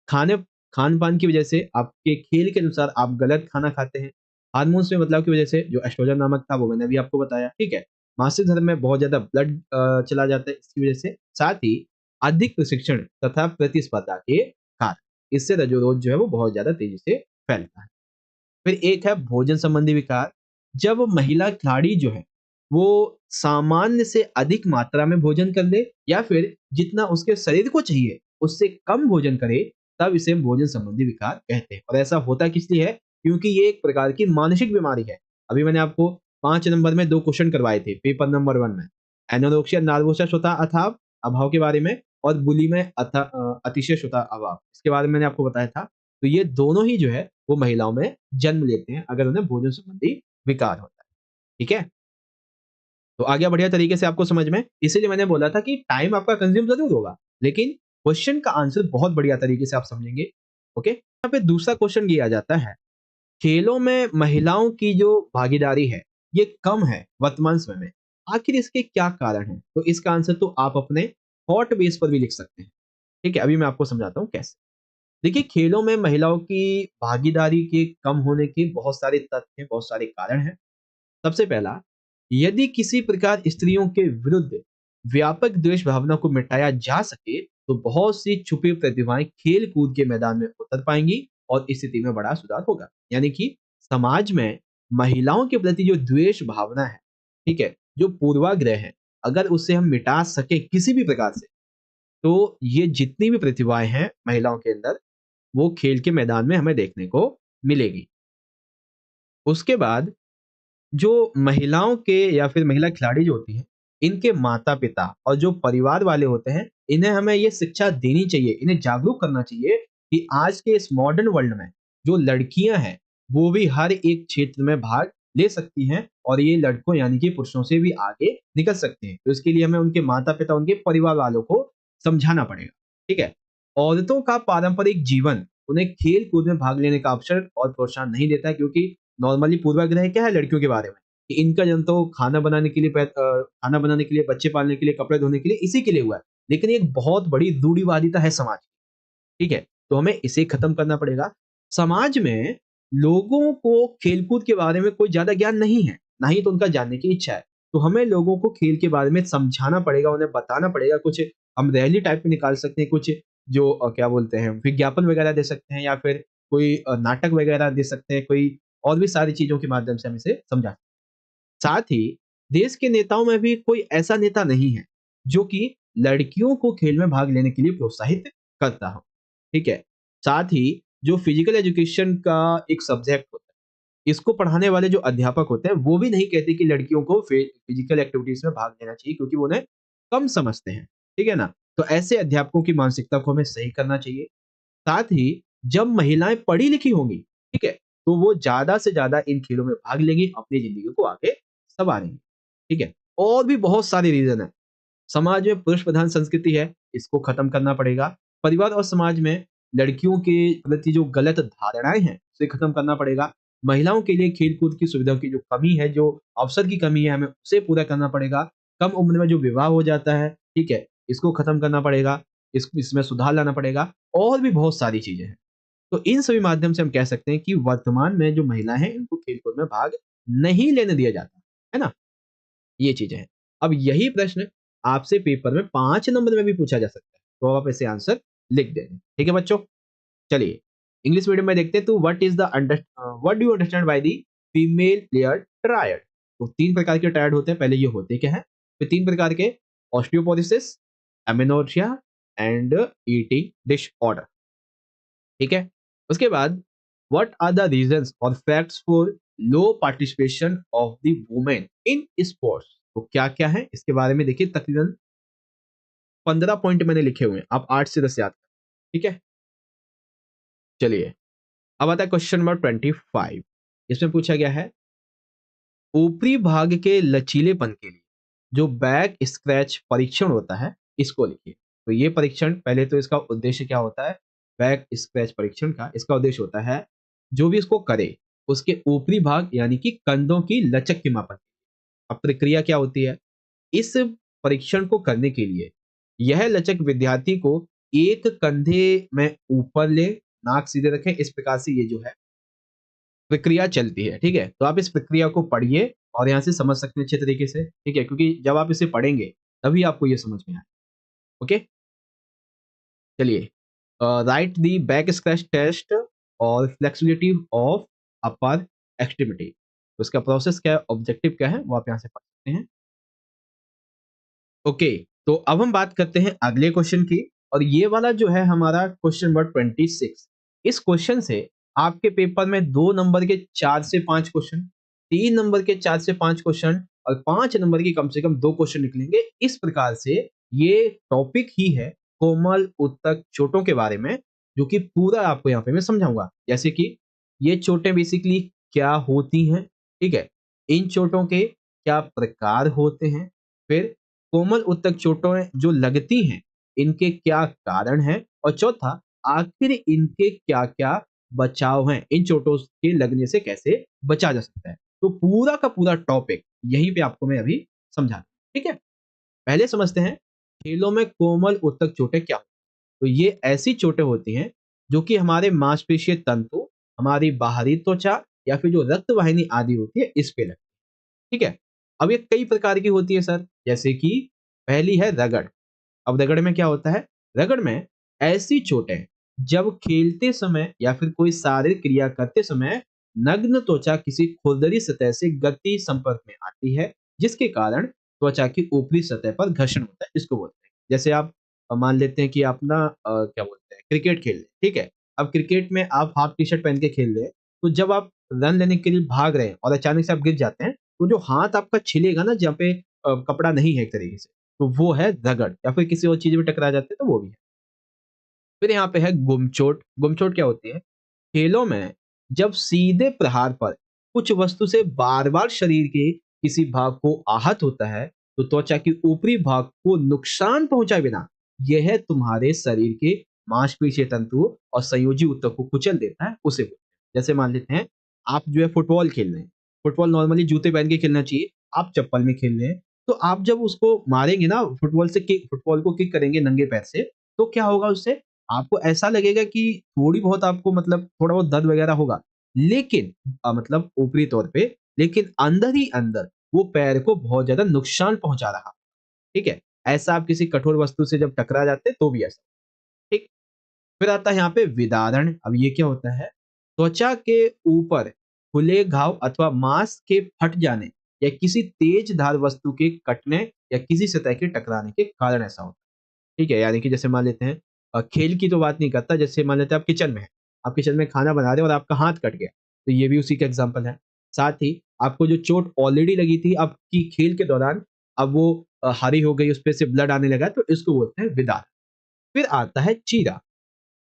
खाने खान-पान की वजह से, आपके खेल के अनुसार आप गलत खाना खाते हैं। हार्मोन्स में बदलाव की वजह से, जो एस्ट्रोजन नामक था, वो मैंने अभी आपको बताया, ठीक है। मासिक धर्म में बहुत ज़्यादा ब्लड चला जाता है इसकी वजह से। साथ ही अधिक प्रशिक्षण तथा प्रतिस्पर्धा के कारण, इससे रजोरोग जो है वो बहुत ज़्यादा तेज़ी से फैलता है। फिर एक है भोजन संबंधी विकार। जब महिला खिलाड़ी जो है, वो सामान्य से अधिक मात्रा में भोजन कर ले या फिर जितना उसके शरीर को चाहिए, उससे कम भोजन करे, तब इसे भोजन संबंधी विकार कहते हैं। और ऐसा होता किस लिए है? क्योंकि ये एक प्रकार की मानसिक बीमारी है। अभी मैंने आपको 5 नंबर में 2 क्वेश्चन करवाए थे, पेपर नंबर 1 में। एनोरेक्सिया नर्वोसा श्रोता अथाव अभाव के बारे में, और बुलिमिया अतिशय श्रोता अभाव, इसके बारे में मैंने आपको बताया था। तो ये दोनों ही जो है, वो महिलाओं में जन्म लेते हैं अगर उन्हें भोजन संबंधी विकार होता है। ठीक है? तो आ गया बढ़िया तरीके से आपको समझ में। इसीलिए मैंने बोला था कि टाइम आपका कंज्यूम ज़रूर होगा, लेकिन क्वेश्चन का आंसर बहुत बढ़िया तरीके से आप समझेंगे। ओके? यहाँ पे दूसरा क्वेश्चन ये आ जाता है, खेलों में महिलाओं की जो भागीदारी है, ये कम है वर्तमान समय में। आखिर इसके क्या कारण हैं? तो इसका आंसर तो आप अपने थॉट बेस पर भी लिख सकते हैं। ठीक है? अभी मैं आपको समझाता हूँ कैसे। देखिए, खेलों में महिलाओं की भागीदारी के कम होने के बहुत सारे तथ्य हैं, बहुत सारे कारण हैं। सबसे पहला, यदि किसी प्रकार स्त्रियों के विरुद्ध व्यापक द्वेष भावना को मिटाया जा सके, तो बहुत सी छुपी प्रतिभाएं खेल कूद के मैदान में उतर पाएंगी और स्थिति में बड़ा सुधार होगा। यानी कि समाज में महिलाओं के प्रति जो द्वेष भावना है, ठीक है, जो पूर्वाग्रह है, अगर उसे हम मिटा सके किसी भी प्रकार से, तो ये जितनी भी प्रतिभाएं हैं महिलाओं के अंदर, वो खेल के मैदान में हमें देखने को मिलेगी। उसके बाद जो महिलाओं के या फिर महिला खिलाड़ी जो होती हैं, इनके माता-पिता और जो परिवार वाले होते हैं, इन्हें हमें ये शिक्षा देनी चाहिए, इन्हें जागरूक करना चाहिए कि आज के इस मॉडर्न वर्ल्ड में जो लड़कियां हैं, वो भी हर एक क्षेत्र में भाग ले सकती हैं और ये लड़कों यानी कि पुरुषों से भी आगे निकल सकते हैं। तो इसके लिए हमें उनके माता-पिता, उनके परिवार वालों को समझाना पड़ेगा। ठीक है? औरतों का पारंपरिक जीवन उन्हें खेल-कूद में भाग लेने का अवसर और प्रोत्साहन नहीं देता है, क्योंकि नॉर्मली पूर्वाग्रह क्या है लड़कियों के बारे में? कि इनका जन्म तो खाना बनाने के लिए खाना बनाने के लिए, बच्चे पालने के लिए, कपड़े धोने के लिए, इसी के लिए हुआ है। लेकिन ये एक बहुत बड़ी रूढ़िवादिता है समाज की, ठीक है? तो हमें इसे खत्म करना पड़ेगा। समाज में लोगों को खेल-कूद के बारे में कोई ज़्यादा ज्ञान नहीं है, ना ही तो उनका जानने की इच्छा है। तो हमें लोगों को खेल के बारे में समझाना पड़ेगा, उन्हें बताना पड़ेगा। कुछ हम रैली टाइप में निकाल सकते हैं, कुछ जो क्या बोलते हैं, विज्ञापन वगैरह दे सकते हैं, या फिर कोई नाटक वगैरह दे सकते हैं, कोई और भी सारी चीज़ों के माध्यम से हम इसे समझा। साथ ही देश के नेताओं में भी कोई ऐसा नेता नहीं है जो कि लड़कियों को खेल में भाग लेने के लिए प्रोत्साहित करता हो, ठीक है? साथ ही जो फिजिकल एजुकेशन का एक सब्जेक्ट होता है, इसको पढ़ाने वाले जो अध्यापक होते हैं, वो भी नहीं कहते कि लड़कियों को फिजिकल एक्टिविटीज में भाग लेना चाहिए, क्योंकि वो उन्हें कम समझते हैं, ठीक है ना? तो ऐसे अध्यापकों की मानसिकता को हमें सही करना चाहिए। साथ ही जब महिलाएं पढ़ी लिखी होंगी, ठीक है, तो वो ज्यादा से ज्यादा इन खेलों में भाग लेंगी, अपनी जिंदगी को आगे संवारेंगी, ठीक है? और भी बहुत सारे रीजन है। समाज में पुरुष प्रधान संस्कृति है, इसको खत्म करना पड़ेगा। परिवार और समाज में लड़कियों के प्रति जो गलत धारणाएं हैं, उसे खत्म करना पड़ेगा। महिलाओं के लिए खेल-कूद की सुविधाओं की जो कमी है, जो अवसर की कमी है, हमें उसे पूरा करना पड़ेगा। कम उम्र में जो विवाह हो जाता है, ठीक है, इसको खत्म करना पड़ेगा। इसमें सुधार लाना पड़ेगा, और भी बहुत सारी चीजें हैं। तो इन सभी माध्यम से हम कह सकते हैं कि वर्तमान में जो महिलाएं हैं, इनको खेल-कूद में भाग नहीं लेने दिया जाता, है ना? ये चीजें हैं। अब यही प्रश्न आपसे पेपर में 5 नंबर में भी पूछा जा सकता है, तो आप इसे आंसर लिख दें। ठीक है बच्चों? चलिए, इंग्लिश मीडियम में देखते हैं, तो what do you understand by the female player triad? तो 3 प्रकार के ट्रायड होते हैं, पहले ये होते क्या हैं? फिर 3 प्रकार के: ऑस्टियोपोरोसिस, एमेनोर्रहिया एंड ईटिंग डिसऑर्डर, ठीक है? उसके बाद व्हाट आर द रीजंस और facts for low participation of the women in sports? तो क्या-क्या है इसके बारे में देखिए, तकरीबन 15 पॉइंट मैंने लिखे हुए हैं, आप 8 से 10 याद करें, ठीक है? चलिए, अब आता है क्वेश्चन नंबर 25। इसमें पूछा गया है, ऊपरी भाग के लचीलेपन के लिए जो बैक स्क्रैच परीक्षण होता है, इसको लिखिए। तो ये परीक्षण, पहले तो इसका उद्देश्य क्या होता है? बैक स्क्रैच परीक्षण का इसका उद्देश्य होता है, जो भी इसको करे, उसके ऊपरी भाग यानी कि कंधों की लचक के मापन। अब प्रक्रिया क्या होती है? इस परीक्षण को करने के लिए यह लचक विद्यार्थी को एक कंधे में ऊपर ले, नाक सीधे रखें, इस प्रकार से ये जो है प्रक्रिया चलती है, ठीक है? तो आप इस प्रक्रिया को पढ़िए और यहाँ से समझ सकते हैं अच्छे तरीके से, ठीक है? क्योंकि जब आप इसे पढ़ेंगे, तभी आपको ये समझ में आए, ओके? चलिए, write the back scratch test और फ्लेक्सिबिलिटी ऑफ अपर एक्सट्रीमिटी। तो इसका प्रोसेस क्या है, ऑब्जेक्टिव क्या है, वो आप यहाँ से पढ़ सकते हैं। ओके, तो अब हम बात करते हैं अगले क्वेश्चन की, और ये वाला जो है हमारा क्वेश्चन नंबर 26। इस क्वेश्चन से आपके पेपर में 2 नंबर के 4 से 5 क्वेश्चन, 3 नंबर के 4 से 5 क्वेश्चन और 5 नंबर की कम से कम 2 क्वेश्चन निकलेंगे। इस प्रकार से ये टॉपिक ही है कोमल उत्तक चोटों के बारे में, जो कि पूरा आपको यहाँ पे मैं समझाऊंगा। जैसे कि ये चोटें बेसिकली क्या होती हैं, ठीक है? इन चोटों के क्या प्रकार होते हैं? फिर कोमल उत्तक चोटें जो लगती हैं, इनके क्या कारण हैं? और चौथा, आखिर इनके क्या-क्या बचाव हैं? इन चोटों के लगने से कैसे बचा जा सकता है? तो पूरा का पूरा टॉपिक यहीं पे आपको मैं अभी समझा, ठीक है? पहले समझते हैं, खेलों में कोमल उत्तक चोटें क्या होती हैं? तो ये ऐसी चोटें होती हैं जो कि हमारे मांसपेशीय तंतु, हमारी बाहरी त्वचा या फिर जो रक्त वाहिनी आदि होती है, इस पे लगती है, ठीक है? अब ये कई प्रकार की होती है सर, जैसे कि पहली है रगड़। अब रगड़ में क्या होता है? रगड़ में ऐसी चोटें जब खेलते समय या फिर कोई शारीरिक क्रिया करते समय नग्न त्वचा किसी खुरदरी सतह से गति संपर्क में आती है, जिसके कारण त्वचा की ऊपरी सतह पर घर्षण होता है, इसको बोलते हैं। जैसे आप मान लेते हैं कि आप ना क्या बोलते हैं, क्रिकेट खेल रहे हैं, ठीक है? अब क्रिकेट में आप हाफ टी शर्ट पहन के खेल रहे हैं, तो जब आप रन लेने के लिए भाग रहे हैं और अचानक से आप गिर जाते हैं, तो जो हाथ आपका छिलेगा ना, जहाँ पे कपड़ा नहीं है एक तरीके से, तो वो है रगड़, या फिर किसी और चीज़ में टकरा जाते हैं तो वो भी है। फिर यहाँ पे है गुमचोट। गुमचोट क्या होती है? खेलों में जब सीधे प्रहार पर कुछ वस्तु से बार-बार शरीर के किसी भाग को आहत होता है, तो त्वचा के ऊपरी भाग को नुकसान पहुँचाए बिना यह तुम्हारे शरीर के मांसपेशीय तंतुओं और संयोजी ऊतक को कुचल देता है, उसे बोलते हैं। जैसे मान लेते हैं, आप जो है फुटबॉल खेल रहे हैं, फुटबॉल नॉर्मली जूते पहन के खेलना चाहिए, आप चप्पल में खेल रहे हैं, तो आप जब उसको मारेंगे ना, फुटबॉल को किक करेंगे नंगे पैर से, तो क्या होगा उससे? आपको ऐसा लगेगा कि थोड़ी बहुत आपको मतलब थोड़ा बहुत दर्द वगैरह होगा, लेकिन मतलब ऊपरी तौर पे, लेकिन अंदर ही अंदर वो पैर को बहुत ज़्यादा नुकसान पहुँचा रहा, ठीक है? ऐसा आप किसी कठोर वस्तु से जब टकरा जाते हैं तो भी ऐसा, ठीक? फिर आता है यहाँ पे विदारण। अब ये क्या होता है? त्वचा के ऊपर खुले घाव अथवा मांस के फट जाने या किसी तेज धार वस्तु के कटने या किसी सतह के टकराने के कारण ऐसा होता है। ठीक है? यानी कि जैसे मान लेते हैं खेल की तो बात नहीं करता, जैसे मान लेते हैं आप किचन में हैं, आप किचन में खाना बना रहे हैं और आपका हाथ कट गया, तो ये भी उसी का एग्जाम्पल है। साथ ही आपको जो चोट ऑलरेडी लगी थी, आपकी खेल के दौरान, अब वो हरी हो गई, उसपे से ब्लड आने लगा, तो इसको बोलते हैं विदार। फिर आता है चीरा।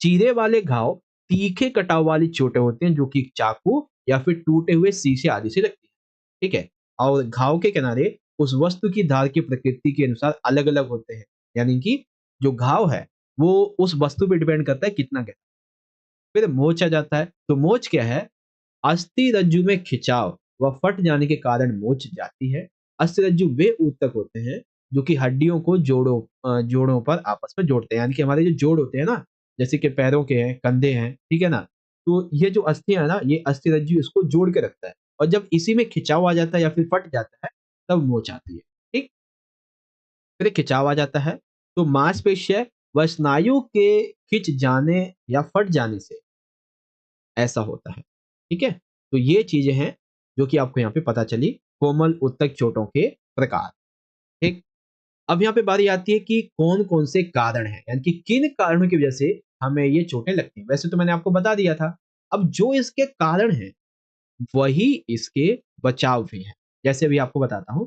चीरे वाले घाव तीखे कटाव वाली चोटें होती हैं जो कि चाकू या फिर टूटे हुए शीशे आदि से लगती है, ठीक है? और घाव के किनारे उस वस्तु की धार की प्रकृति के अनुसार अलग अलग होते हैं, यानी कि जो घाव है वो उस वस्तु पे डिपेंड करता है कितना गहरा। फिर मोच आ जाता है, तो मोच क्या है? अस्थि रज्जु में खिंचाव व फट जाने के कारण मोच जाती है। अस्थि रज्जु वे ऊतक होते हैं जो कि हड्डियों को जोड़ों पर आपस में जोड़ते हैं, यानी कि हमारे जो जोड़ होते हैं ना, जैसे कि पैरों के हैं, कंधे हैं, ठीक है ना? तो ये जो अस्थियां है ना, ये अस्थि रज्जु इसको जोड़ के रखता है, और जब इसी में खिंचाव आ जाता है या फिर फट जाता है, तब मोच आती है, ठीक? फिर खिंचाव आ जाता है, तो मांसपेशियां व स्नायु के खिंच जाने या फट जाने से ऐसा होता है, ठीक है? तो ये चीजें हैं जो कि आपको यहाँ पे पता चली, कोमल उत्तक चोटों के प्रकार, ठीक? अब यहाँ पे बारी आती है कि कौन-कौन से कारण हैं, यानी कि किन कारणों की वजह से हमें ये चोटें लगती हैं। वैसे तो मैंने आपको बता दिया था, अब जो इसके कारण हैं, वही इसके बचाव भी हैं। जैसे अभी आपको बताता हूँ,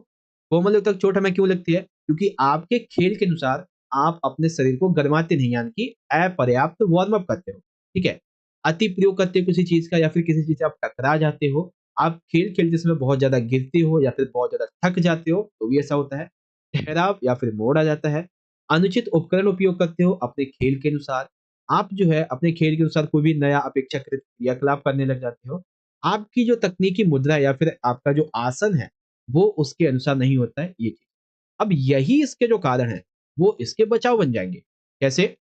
कोमल उत्तक चोट हमें क्यों लगती है? क्योंकि आपके खेल के अनुसार आप अपने शरीर को गरमाते नहीं, यानी कि अपर्याप्त वार्म अप करते हो, ठीक है? अति प्रयोग करते हो किसी चीज़ का, या फिर किसी चीज़ से आप टकरा जाते हो, आप खेल खेलते समय बहुत ज़्यादा गिरते हो या फिर बहुत ज़्यादा थक जाते हो, तो भी ऐसा होता है। ठहराव या फिर मोड़ आ जाता है। अनुचित उपकरण उपयोग करते हो अपने खेल के अनुसार। आप जो है अपने खेल के अनुसार कोई भी नया अपेक्षाकृत क्रियाकलाप करने लग जाते हो। आपकी जो तकनीकी मुद्रा है या फिर आपका जो आसन है, वो उसके अनुसार नहीं होता है, ये चीज़। अब यही इसके जो कारण हैं, वो इसके बचाव बन जाएँगे। कैसे?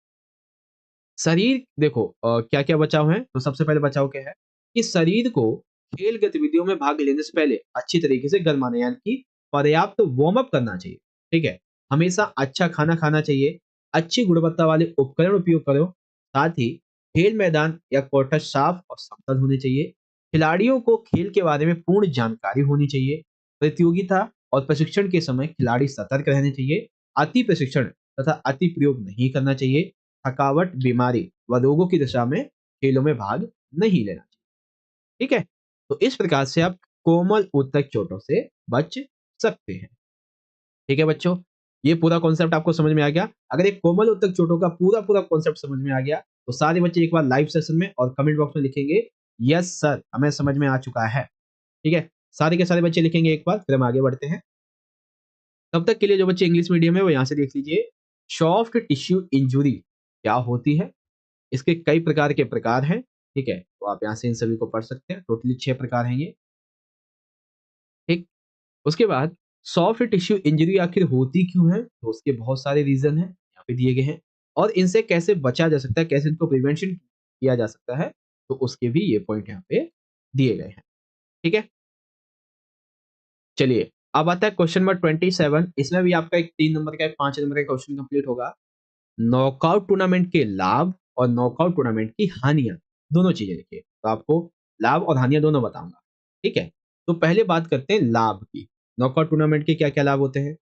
शरीर देखो क्या-क्या बचाव हैं? तो सबसे पहले बचाव क्या है? कि शरीर को खेल गतिविधियों में भाग लेने से पहले अच्छी तरीके से गरमाना, यानी कि पर्याप्त वार्म अप करना चाहिए, ठीक है? हमेशा अच्छा खाना खाना चाहिए, अच्छी गुणवत्ता वाले उपकरण उपयोग करो, साथ ही खेल मैदान या कोर्ट साफ और समतल होने चाहिए। खिलाड़ियों को खेल के बारे में पूर्ण जानकारी होनी चाहिए। प्रतियोगिता और प्रशिक्षण के समय खिलाड़ी सतर्क रहने चाहिए। अति प्रशिक्षण तथा अति प्रयोग नहीं करना चाहिए। थकावट, बीमारी व रोगों की दशा में खेलों में भाग नहीं लेना चाहिए। ठीक है? तो इस प्रकार से आप कोमल ऊतक चोटों से बच सकते हैं। ठीक है बच्चों? ये पूरा कॉन्सेप्ट आपको समझ में आ गया? अगर ये कोमल ऊतक चोटों का पूरा कॉन्सेप्ट समझ में आ गया, तो सारे बच्चे एक बार लाइव सेशन में और कमेंट बॉक्स में लिखेंगे, यस सर, हमें समझ में आ चुका है। ठीक है? सारे के सारे बच्चे लिखेंगे एक बार, फिर हम आगे बढ़ते हैं। तब तक के लिए जो बच्चे इंग्लिश मीडियम है वो यहाँ से देख लीजिए। सॉफ्ट टिश्यू इंजुरी क्या होती है? इसके कई प्रकार के प्रकार हैं, ठीक है? तो आप यहाँ से इन सभी को पढ़ सकते हैं, टोटली 6 प्रकार हैं ये, ठीक? उसके बाद सॉफ्ट टिश्यू इंजरी आखिर होती क्यों है? तो उसके बहुत सारे रीज़न हैं, यहाँ पे दिए गए हैं, और इनसे कैसे बचा जा सकता है, कैसे इनको प्रिवेंशन किया जा सकता है, तो उसके भी ये पॉइंट यहाँ पे दिए गए हैं, ठीक है? चलिए, अब आता है क्वेश्चन नंबर 27। इसमें भी आपका एक 3 नंबर का, एक 5 नंबर का क्वेश्चन कंप्लीट होगा। नॉकआउट टूर्नामेंट के लाभ और नॉकआउट टूर्नामेंट की हानियाँ, दोनों चीज़ें लिखिए। तो आपको लाभ और हानियाँ दोनों बताऊँगा, ठीक है? तो पहले बात करते हैं लाभ की। नॉकआउट टूर्नामेंट के क्या-क्या लाभ होते हैं?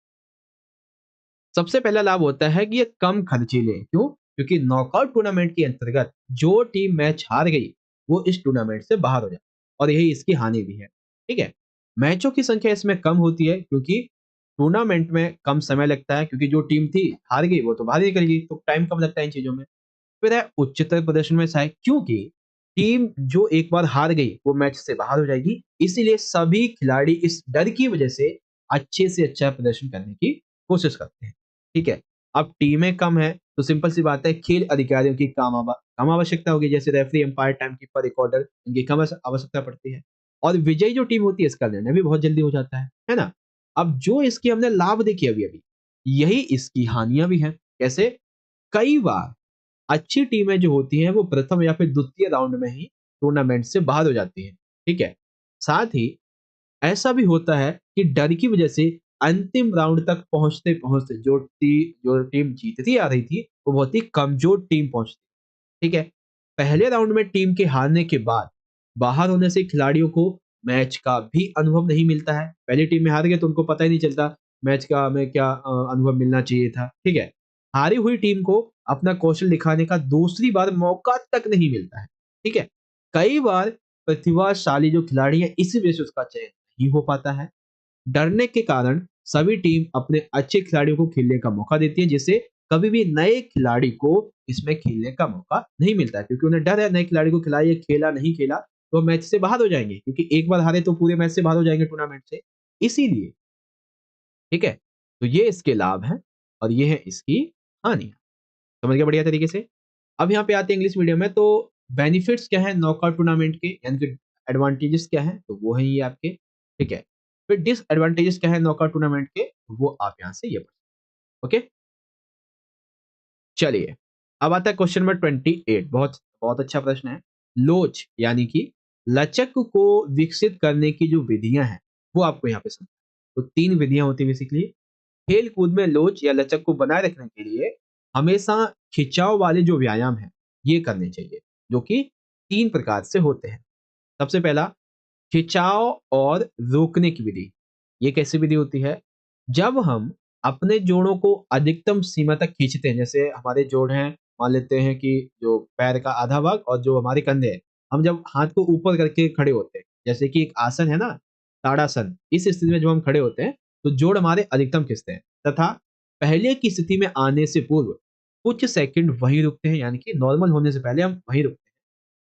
सबसे पहला लाभ होता है कि ये कम खर्चीले। क्यों? क्योंकि नॉकआउट टूर्नामेंट के अंतर्गत जो टीम मैच हार गई, वो इस टूर्नामेंट से बाहर हो जाती है, और यही इसकी हानि भी है, ठीक है? मैचों की संख्या इसमें कम होती है क्योंकि टूर्नामेंट में कम समय लगता है, क्योंकि जो टीम थी हार गई वो तो बाहर निकल गई, तो टाइम कम लगता है इन चीज़ों में। फिर है उच्चतर प्रदर्शन में सहायक, क्योंकि टीम जो एक बार हार गई वो मैच से बाहर हो जाएगी, इसीलिए सभी खिलाड़ी इस डर की वजह से अच्छे से अच्छा प्रदर्शन करने की कोशिश करते हैं, ठीक है? अब टीमें कम है तो सिंपल सी बात है, खेल अधिकारियों की कम आवश्यकता होगी, जैसे referee, umpire, time keeper, recorder, इनकी कम आवश्यकता पड़ती है। और विजयी जो टीम होती है इसका निर्णय भी बहुत जल्दी हो जाता है ना। अब जो इसकी हमने लाभ देखे अभी अभी, यही इसकी हानियां भी हैं। कैसे? कई बार अच्छी टीमें जो होती हैं वो प्रथम या फिर द्वितीय राउंड में ही टूर्नामेंट से बाहर हो जाती हैं। ठीक है। साथ ही ऐसा भी होता है कि डर की वजह से अंतिम राउंड तक पहुंचते पहुंचते जो टीम जीतती आ रही थी वो बहुत ही कमजोर टीम पहुंचती। ठीक है। पहले राउंड में टीम के हारने के बाद बाहर होने से खिलाड़ियों को मैच का भी अनुभव नहीं मिलता है। पहली टीम में हार गए तो उनको पता ही नहीं चलता मैच का हमें क्या अनुभव मिलना चाहिए था। ठीक है। हारी हुई टीम को अपना कौशल दिखाने का दूसरी बार मौका तक नहीं मिलता है। ठीक है। कई बार प्रतिभाशाली जो खिलाड़ी है इसी वजह से उसका चयन नहीं हो पाता है। डरने के कारण सभी टीम अपने अच्छे खिलाड़ियों को खेलने का मौका देती है, जिससे कभी भी नए खिलाड़ी को इसमें खेलने का मौका नहीं मिलता है, क्योंकि उन्हें डर है नए खिलाड़ी को खिलाइए, खेला नहीं खेला तो मैच से बाहर हो जाएंगे, क्योंकि एक बार हारे तो पूरे मैच से बाहर हो जाएंगे टूर्नामेंट से। इसीलिए ठीक है। तो ये इसके लाभ हैं और ये है इसकी हानियां। समझ गए बढ़िया तरीके से। अब यहाँ पे आते हैं इंग्लिश मीडियम में। तो बेनिफिट्स क्या है नॉकआउट टूर्नामेंट के, यानी कि एडवांटेजेस क्या है, तो वो है ये आपके। ठीक है। फिर डिसएडवांटेजेस क्या है नॉकआउट टूर्नामेंट के, वो आप यहाँ से ये पढ़। ओके, चलिए अब आता है क्वेश्चन नंबर 28। बहुत बहुत अच्छा प्रश्न है। लोच यानी कि लचक को विकसित करने की जो विधियां हैं वो आपको यहाँ पे समझ। तो 3 विधियां होती है बेसिकली। खेल कूद में लोच या लचक को बनाए रखने के लिए हमेशा खिंचाव वाले जो व्यायाम है ये करने चाहिए, जो कि 3 प्रकार से होते हैं। सबसे पहला, खिंचाव और रोकने की विधि। ये कैसी विधि होती है? जब हम अपने जोड़ों को अधिकतम सीमा तक खींचते हैं, जैसे हमारे जोड़ हैं, मान लेते हैं कि जो पैर का आधा भाग और जो हमारे कंधे हैं, हम जब हाथ को ऊपर करके खड़े होते हैं, जैसे कि एक आसन है ना, ताड़ासन, इस स्थिति में जब हम खड़े होते हैं तो जोड़ हमारे अधिकतम खींचते हैं, तथा पहले की स्थिति में आने से पूर्व कुछ सेकंड वहीं रुकते हैं, यानी कि नॉर्मल होने से पहले हम वहीं रुकते हैं।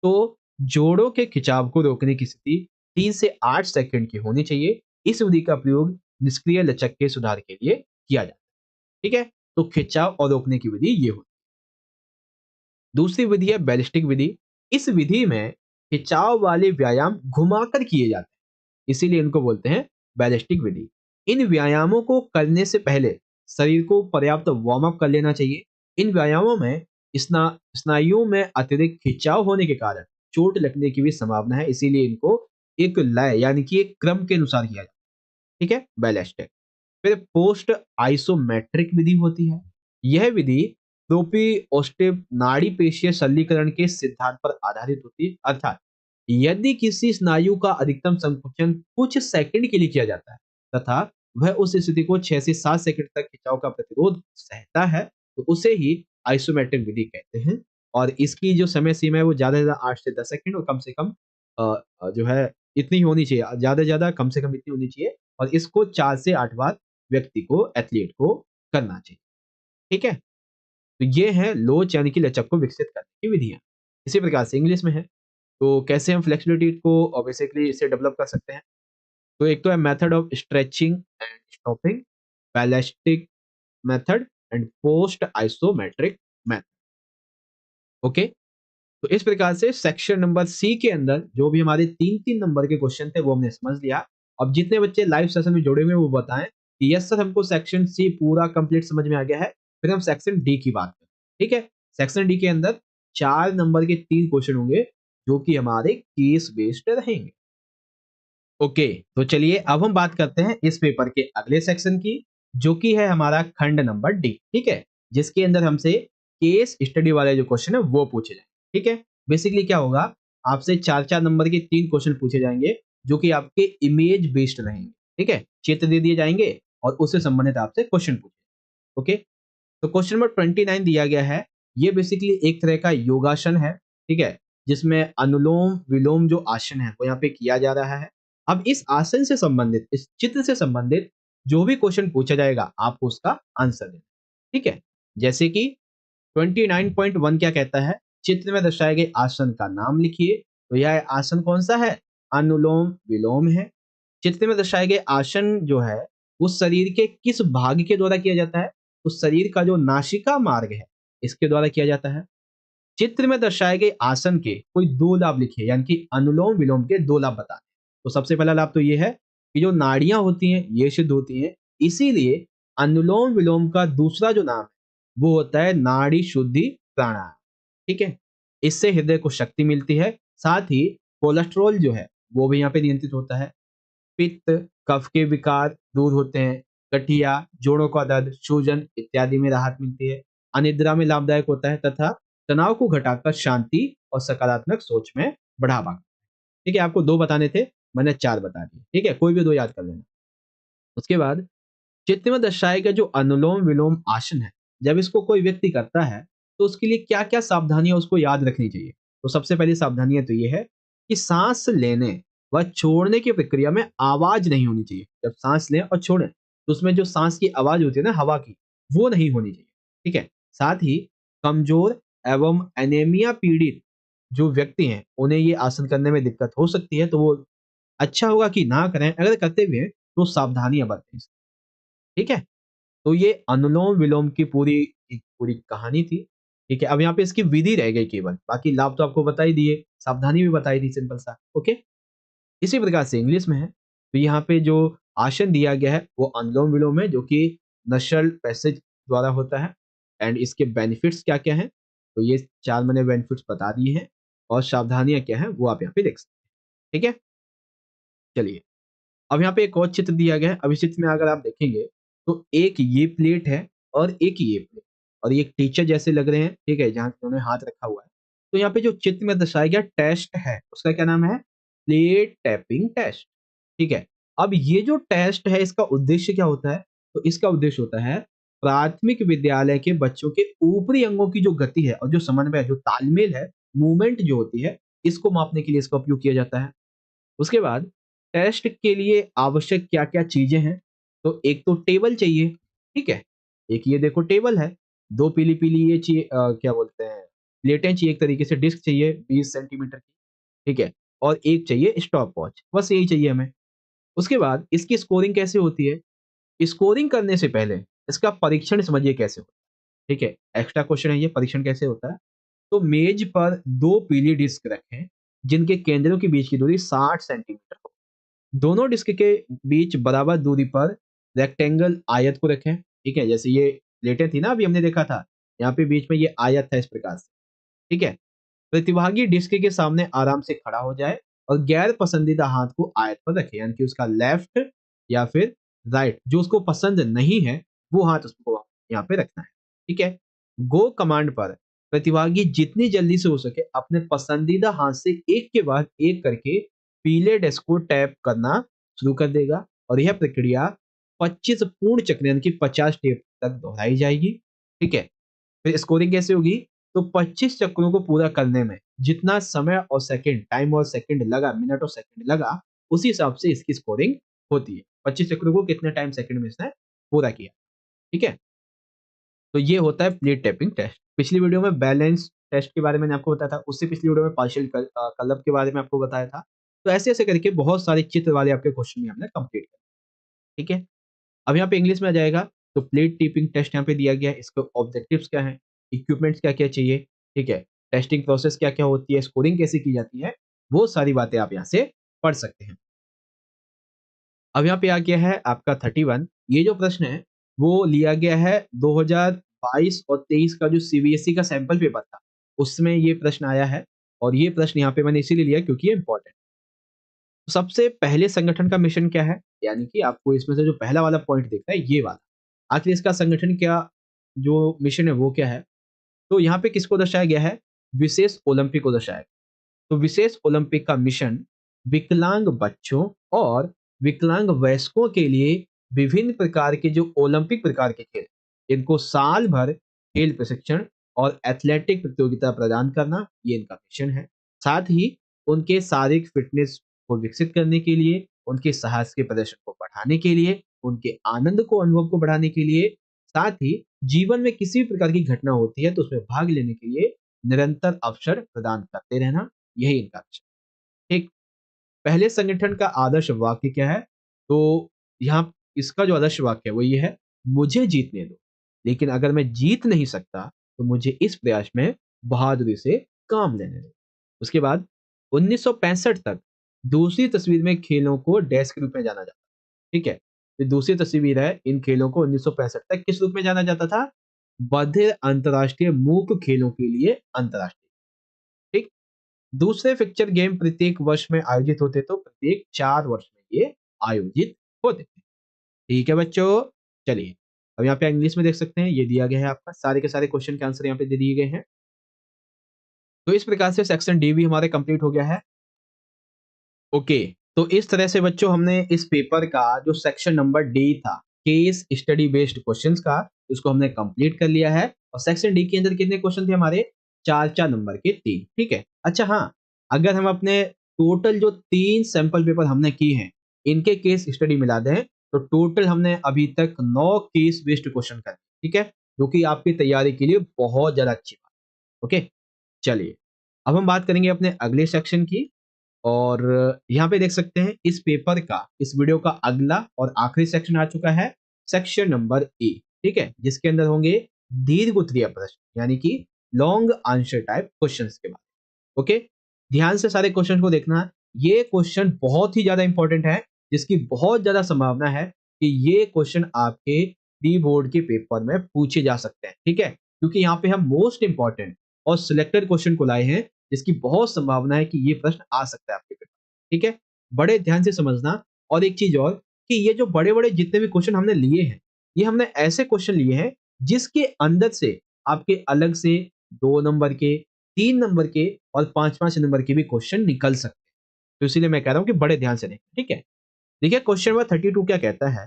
तो जोड़ों के खिंचाव को रोकने की स्थिति 3 से 8 सेकंड की होनी चाहिए। इस विधि का प्रयोग निष्क्रिय लचक के सुधार के लिए किया जाता है। ठीक है। तो खिंचाव और रोकने की विधि ये होती है। दूसरी विधि है बैलिस्टिक विधि। इस विधि में खिंचाव वाले व्यायाम घुमाकर किए जाते हैं, इसीलिए इनको बोलते हैं बैलिस्टिक विधि। इन व्यायामों को करने से पहले शरीर को पर्याप्त वार्म अप कर लेना चाहिए। इन व्यायामों में स्नायुओं में अतिरिक्त खिंचाव होने के कारण चोट लगने की भी संभावना है, इसीलिए इनको एक लय यानी कि एक क्रम के अनुसार किया जाता है। ठीक है, बैलिस्टिक। फिर पोस्ट आइसोमेट्रिक विधि होती है। यह विधि प्रोप्रियोस्टिव नाड़ी पेशीय सरलीकरण के सिद्धांत पर आधारित होती है, अर्थात यदि किसी स्नायु का अधिकतम संकुचन कुछ सेकंड के लिए किया जाता है तथा वह उस स्थिति को 6 से 7 सेकंड तक खिंचाव का प्रतिरोध सहता है, तो उसे ही आइसोमेट्रिक विधि कहते हैं। और इसकी जो समय सीमा है वो ज्यादा से ज्यादा 8 से 10 सेकंड और कम से कम जो है इतनी होनी चाहिए, ज्यादा से ज्यादा कम से कम इतनी होनी चाहिए। और इसको 4 से 8 बार व्यक्ति को, एथलीट को करना चाहिए। ठीक है। तो ये है लोच यानी कि लचक को विकसित करने की विधियां। इसी प्रकार से इंग्लिश में है। तो कैसे हम फ्लेक्सिबिलिटी को बेसिकली इसे डेवलप कर सकते हैं? तो एक तो है method of stretching and stopping, ballistic method and post isometric method. Okay. तो इस प्रकार से सेक्शन नंबर सी के अंदर जो भी हमारे 3-3 नंबर के क्वेश्चन थे वो हमने समझ लिया। अब जितने बच्चे लाइव सेशन में जुड़े हुए हैं वो बताएं कि यस सर हमको सेक्शन सी पूरा कंप्लीट समझ में आ गया है। फिर हम सेक्शन डी की बात करें। ठीक है। सेक्शन डी के अंदर 4 नंबर के 3 क्वेश्चन होंगे जो कि हमारे केस बेस्ड रहेंगे। ओके। तो चलिए अब हम बात करते हैं इस पेपर के अगले सेक्शन की, जो कि है हमारा खंड नंबर डी। ठीक है। जिसके अंदर हमसे केस स्टडी वाले जो क्वेश्चन है वो पूछे जाएंगे। ठीक है। बेसिकली क्या होगा, आपसे 4-4 नंबर के 3 क्वेश्चन पूछे जाएंगे जो कि आपके इमेज बेस्ड रहेंगे। ठीक है। चित्र दे दिए जाएंगे और उससे संबंधित आपसे क्वेश्चन पूछे। ओके। तो क्वेश्चन नंबर 29 दिया गया है। ये बेसिकली एक तरह का योगासन है। ठीक है। जिसमें अनुलोम विलोम जो आसन है वो यहाँ पे किया जा रहा है। अब इस आसन से संबंधित, इस चित्र से संबंधित जो भी क्वेश्चन पूछा जाएगा आपको उसका आंसर देना। ठीक है। जैसे कि 29.1 क्या कहता है, चित्र में दर्शाए गए आसन का नाम लिखिए। तो यह आसन कौन सा है? अनुलोम विलोम है। चित्र में दर्शाए गए आसन जो है वो शरीर के किस भाग के द्वारा किया जाता है? तो शरीर का जो नासिका मार्ग है इसके द्वारा किया जाता है। चित्र में दर्शाए गए आसन के कोई 2 लाभ लिखिए, यानी कि अनुलोम विलोम के 2 लाभ बताएं। तो सबसे पहला लाभ तो ये है कि जो नाड़ियां होती हैं ये शुद्ध होती हैं, इसीलिए अनुलोम विलोम का दूसरा जो नाम है वो होता है नाड़ी शुद्धि प्राणायाम। ठीक है, इससे हृदय को शक्ति मिलती है, साथ ही कोलेस्ट्रॉल जो है वो भी यहाँ पे नियंत्रित होता है, पित्त, कफ के विकार दूर होते हैं, गठिया, जोड़ों का दर्द, सूजन इत्यादि में राहत मिलती है, अनिद्रा में लाभदायक होता है तथा तनाव को घटाकर शांति और सकारात्मक सोच में बढ़ावा। ठीक है, आपको 2 बताने थे, मैंने 4 बता दिए। ठीक है, कोई भी 2 याद कर लेना। उसके बाद चित्तमय दशाएं का जो अनुलोम विलोम आसन है, जब इसको कोई व्यक्ति करता है तो उसके लिए क्या क्या सावधानियां उसको याद रखनी चाहिए। तो सबसे पहली सावधानियां तो ये है कि सांस लेने व छोड़ने की प्रक्रिया में आवाज नहीं होनी चाहिए। जब सांस लें और छोड़ें तो उसमें जो सांस की आवाज होती है ना हवा की, वो नहीं होनी चाहिए। ठीक है, साथ ही कमजोर एवं एनीमिया पीड़ित जो व्यक्ति हैं उन्हें ये आसन करने में दिक्कत हो सकती है, तो वो अच्छा होगा कि ना करें, अगर करते हुए हैं तो सावधानियां बरतें। ठीक है, तो ये अनुलोम विलोम की पूरी एक पूरी कहानी थी। ठीक है, अब यहाँ पे इसकी विधि रह गई केवल, बाकी लाभ तो आपको बता ही दिए, सावधानी भी बताई दी, सिंपल सा। ओके, इसी प्रकार से इंग्लिश में है, तो यहाँ पे जो आसन दिया गया है वो अनुलोम विलोम है, जो कि नशल पैसेज द्वारा होता है। एंड इसके बेनिफिट्स क्या क्या हैं, तो ये 4 मैंने बेनिफिट्स बता दिए हैं, और सावधानियां क्या है वो आप यहाँ पे देख सकते हैं। ठीक है, चलिए, अब यहाँ पे एक और चित्र दिया गया है। अब इस चित्र में अगर आप देखेंगे तो एक ये प्लेट है और एक ये प्लेट, और ये एक टीचर जैसे लग रहे हैं। ठीक है, जहाँ उन्होंने हाथ रखा हुआ है। तो यहाँ पे जो चित्र में दर्शाया गया टेस्ट है उसका क्या नाम है, प्लेट टैपिंग टेस्ट। ठीक है, अब ये जो टेस्ट है इसका उद्देश्य क्या होता है, तो इसका उद्देश्य होता है प्राथमिक विद्यालय के बच्चों के ऊपरी अंगों की जो गति है और जो समन्वय, जो तालमेल है, मूवमेंट जो होती है, इसको मापने के लिए इसका उपयोग किया जाता है। उसके बाद टेस्ट के लिए आवश्यक क्या-क्या चीजें हैं, तो एक तो टेबल चाहिए। ठीक है, एक ये देखो टेबल है, 2 पीली-पीली ये चाहिए, क्या बोलते हैं, प्लेटें चाहिए, एक तरीके से डिस्क चाहिए 20 सेंटीमीटर की। ठीक है, और एक चाहिए स्टॉप वॉच, बस यही चाहिए हमें। उसके बाद इसकी स्कोरिंग कैसे होती है, स्कोरिंग करने से पहले इसका परीक्षण समझिए कैसे होता है। ठीक है, एक्स्ट्रा क्वेश्चन है ये, परीक्षण कैसे होता है। तो मेज पर 2 पीली डिस्क रखें जिनके केंद्रों के बीच की दूरी 60 सेंटीमीटर हो। दोनों डिस्क के बीच बराबर दूरी पर रेक्टेंगल आयत को रखें। ठीक है, जैसे ये प्लेटें थी ना अभी हमने देखा था, यहाँ पे बीच में ये आयत है इस प्रकार से। ठीक है, प्रतिभागी डिस्क के सामने आराम से खड़ा हो जाए और गैर पसंदीदा हाथ को आयत पर रखे, यानी कि उसका लेफ्ट या फिर राइट जो उसको पसंद नहीं है वो हाथ उसको यहाँ पे रखना है। ठीक है, गो कमांड पर प्रतिभागी जितनी जल्दी से हो सके अपने पसंदीदा हाथ से एक के बाद एक करके पीले डेस्क को टैप करना शुरू कर देगा, और यह प्रक्रिया 25 पूर्ण चक्र यानी कि 50 टेप तक दोहराई जाएगी। ठीक है, फिर स्कोरिंग कैसे होगी, तो 25 चक्रों को पूरा करने में जितना समय और सेकंड, टाइम और सेकंड लगा, मिनट और सेकंड लगा, उसी हिसाब से इसकी स्कोरिंग होती है। 25 चक्रों को कितने टाइम सेकंड में इसने पूरा किया। ठीक है, तो ये होता है प्लेट टैपिंग टेस्ट। पिछली वीडियो में बैलेंस टेस्ट के बारे में मैंने आपको बताया था, उससे पिछली वीडियो में पार्शियल कलप के बारे में आपको बताया था। तो ऐसे ऐसे करके बहुत सारे चित्र वाले आपके क्वेश्चन भी हमने कंप्लीट कर। ठीक है, अब यहाँ पे इंग्लिश में आ जाएगा, तो प्लेट टिपिंग टेस्ट यहाँ पे दिया गया है, इसके ऑब्जेक्टिव्स क्या है, इक्विपमेंट्स क्या क्या चाहिए। ठीक है, टेस्टिंग प्रोसेस क्या क्या होती है, स्कोरिंग कैसे की जाती है, वो सारी बातें आप यहाँ से पढ़ सकते हैं। अब यहाँ पे आ गया है आपका 31। ये जो प्रश्न है वो लिया गया है 2022 और 23 का जो सीबीएसई का सैंपल पेपर था, उसमें ये प्रश्न आया है, और ये प्रश्न यहाँ पे मैंने इसीलिए लिया क्योंकि ये इंपॉर्टेंट। सबसे पहले संगठन का मिशन क्या है, यानी कि आपको इसमें से जो पहला वाला पॉइंट दिखता है ये वाला, आखिर इसका संगठन क्या, जो मिशन है वो क्या है। तो यहाँ पे किसको दर्शाया गया है, विशेष ओलंपिक को दर्शाया गया। तो विशेष ओलंपिक का मिशन विकलांग बच्चों और विकलांग वयस्कों के लिए विभिन्न प्रकार के जो ओलंपिक प्रकार के खेल, इनको साल भर खेल प्रशिक्षण और एथलेटिक प्रतियोगिता प्रदान करना, ये इनका मिशन है। साथ ही उनके शारीरिक फिटनेस को विकसित करने के लिए, उनके साहस के प्रदर्शन को बढ़ाने के लिए, उनके आनंद को अनुभव को बढ़ाने के लिए, साथ ही जीवन में किसी भी प्रकार की घटना होती है तो उसमें भाग लेने के लिए निरंतर अवसर प्रदान करते रहना, यही इनका मिशन। ठीक, पहले संगठन का आदर्श वाक्य क्या है, तो यहाँ इसका जो आदर्श वाक्य है वो ये है, मुझे जीतने दो, लेकिन अगर मैं जीत नहीं सकता तो मुझे इस प्रयास में बहादुरी से काम लेने दो। उसके बाद 1965 तक दूसरी तस्वीर में खेलों को डैश के रूप में जाना जाता है। ठीक है, तो दूसरी तस्वीर है, इन खेलों को 1965 तक किस रूप में जाना जाता था? बधिर अंतरराष्ट्रीय मूक खेलों के लिए अंतरराष्ट्रीय। ठीक, दूसरे फिक्चर गेम प्रत्येक वर्ष में आयोजित होते, तो प्रत्येक 4 वर्ष में ये आयोजित होते थे। ठीक है बच्चों, चलिए अब यहाँ पे इंग्लिश में देख सकते हैं, ये दिया गया है आपका, सारे के सारे क्वेश्चन के आंसर यहाँ पे दे दिए गए हैं। तो इस प्रकार से सेक्शन डी भी हमारे कंप्लीट हो गया है। ओके, तो इस तरह से बच्चों हमने इस पेपर का जो सेक्शन नंबर डी था, केस स्टडी बेस्ड क्वेश्चंस का, इसको हमने कंप्लीट कर लिया है। और सेक्शन डी के अंदर कितने क्वेश्चन थे हमारे? 4 नंबर के 3। ठीक है, अच्छा हाँ, अगर हम अपने टोटल जो 3 सैंपल पेपर हमने किए हैं, इनके केस स्टडी मिला दें, तो टोटल हमने अभी तक 9 केस बेस्ड क्वेश्चन कर, ठीक है, जो कि आपकी तैयारी के लिए बहुत ज्यादा अच्छी बात। ओके, चलिए अब हम बात करेंगे अपने अगले सेक्शन की। और यहाँ पे देख सकते हैं इस पेपर का, इस वीडियो का अगला और आखिरी सेक्शन आ चुका है, सेक्शन नंबर ए। ठीक है, जिसके अंदर होंगे दीर्घ उत्तरीय प्रश्न, यानी कि लॉन्ग आंसर टाइप क्वेश्चंस के बारे में। ओके, ध्यान से सारे क्वेश्चन को देखना है। ये क्वेश्चन बहुत ही ज्यादा इंपॉर्टेंट है, जिसकी बहुत ज्यादा संभावना है कि ये क्वेश्चन आपके प्री बोर्ड के पेपर में पूछे जा सकते हैं। ठीक है, क्योंकि यहाँ पे हम मोस्ट इंपॉर्टेंट और सिलेक्टेड क्वेश्चन को लाए हैं, जिसकी बहुत संभावना है कि ये प्रश्न आ सकता है आपके पेपर। ठीक है, बड़े ध्यान से समझना। और एक चीज और, कि ये जो बड़े बड़े जितने भी क्वेश्चन हमने लिए हैं, ये हमने ऐसे क्वेश्चन लिए हैं जिसके अंदर से आपके अलग से 2 नंबर के, 3 नंबर के और 5-5 नंबर के भी क्वेश्चन निकल सकते हैं। तो इसीलिए मैं कह रहा हूं कि बड़े ध्यान से देखें। ठीक है, देखिए क्वेश्चन नंबर 32 क्या कहता है?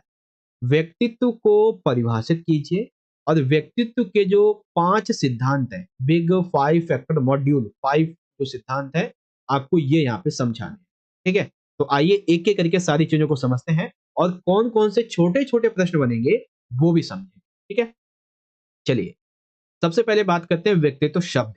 व्यक्तित्व को परिभाषित कीजिए और व्यक्तित्व के जो 5 सिद्धांत हैं, बिग 5 फैक्टर मॉड्यूल 5 जो सिद्धांत है, आपको ये यहाँ पे समझाने हैं। ठीक है, तो आइए एक एक करके सारी चीजों को समझते हैं और कौन कौन से छोटे छोटे प्रश्न बनेंगे वो भी समझें। ठीक है, चलिए सबसे पहले बात करते हैं व्यक्तित्व शब्द।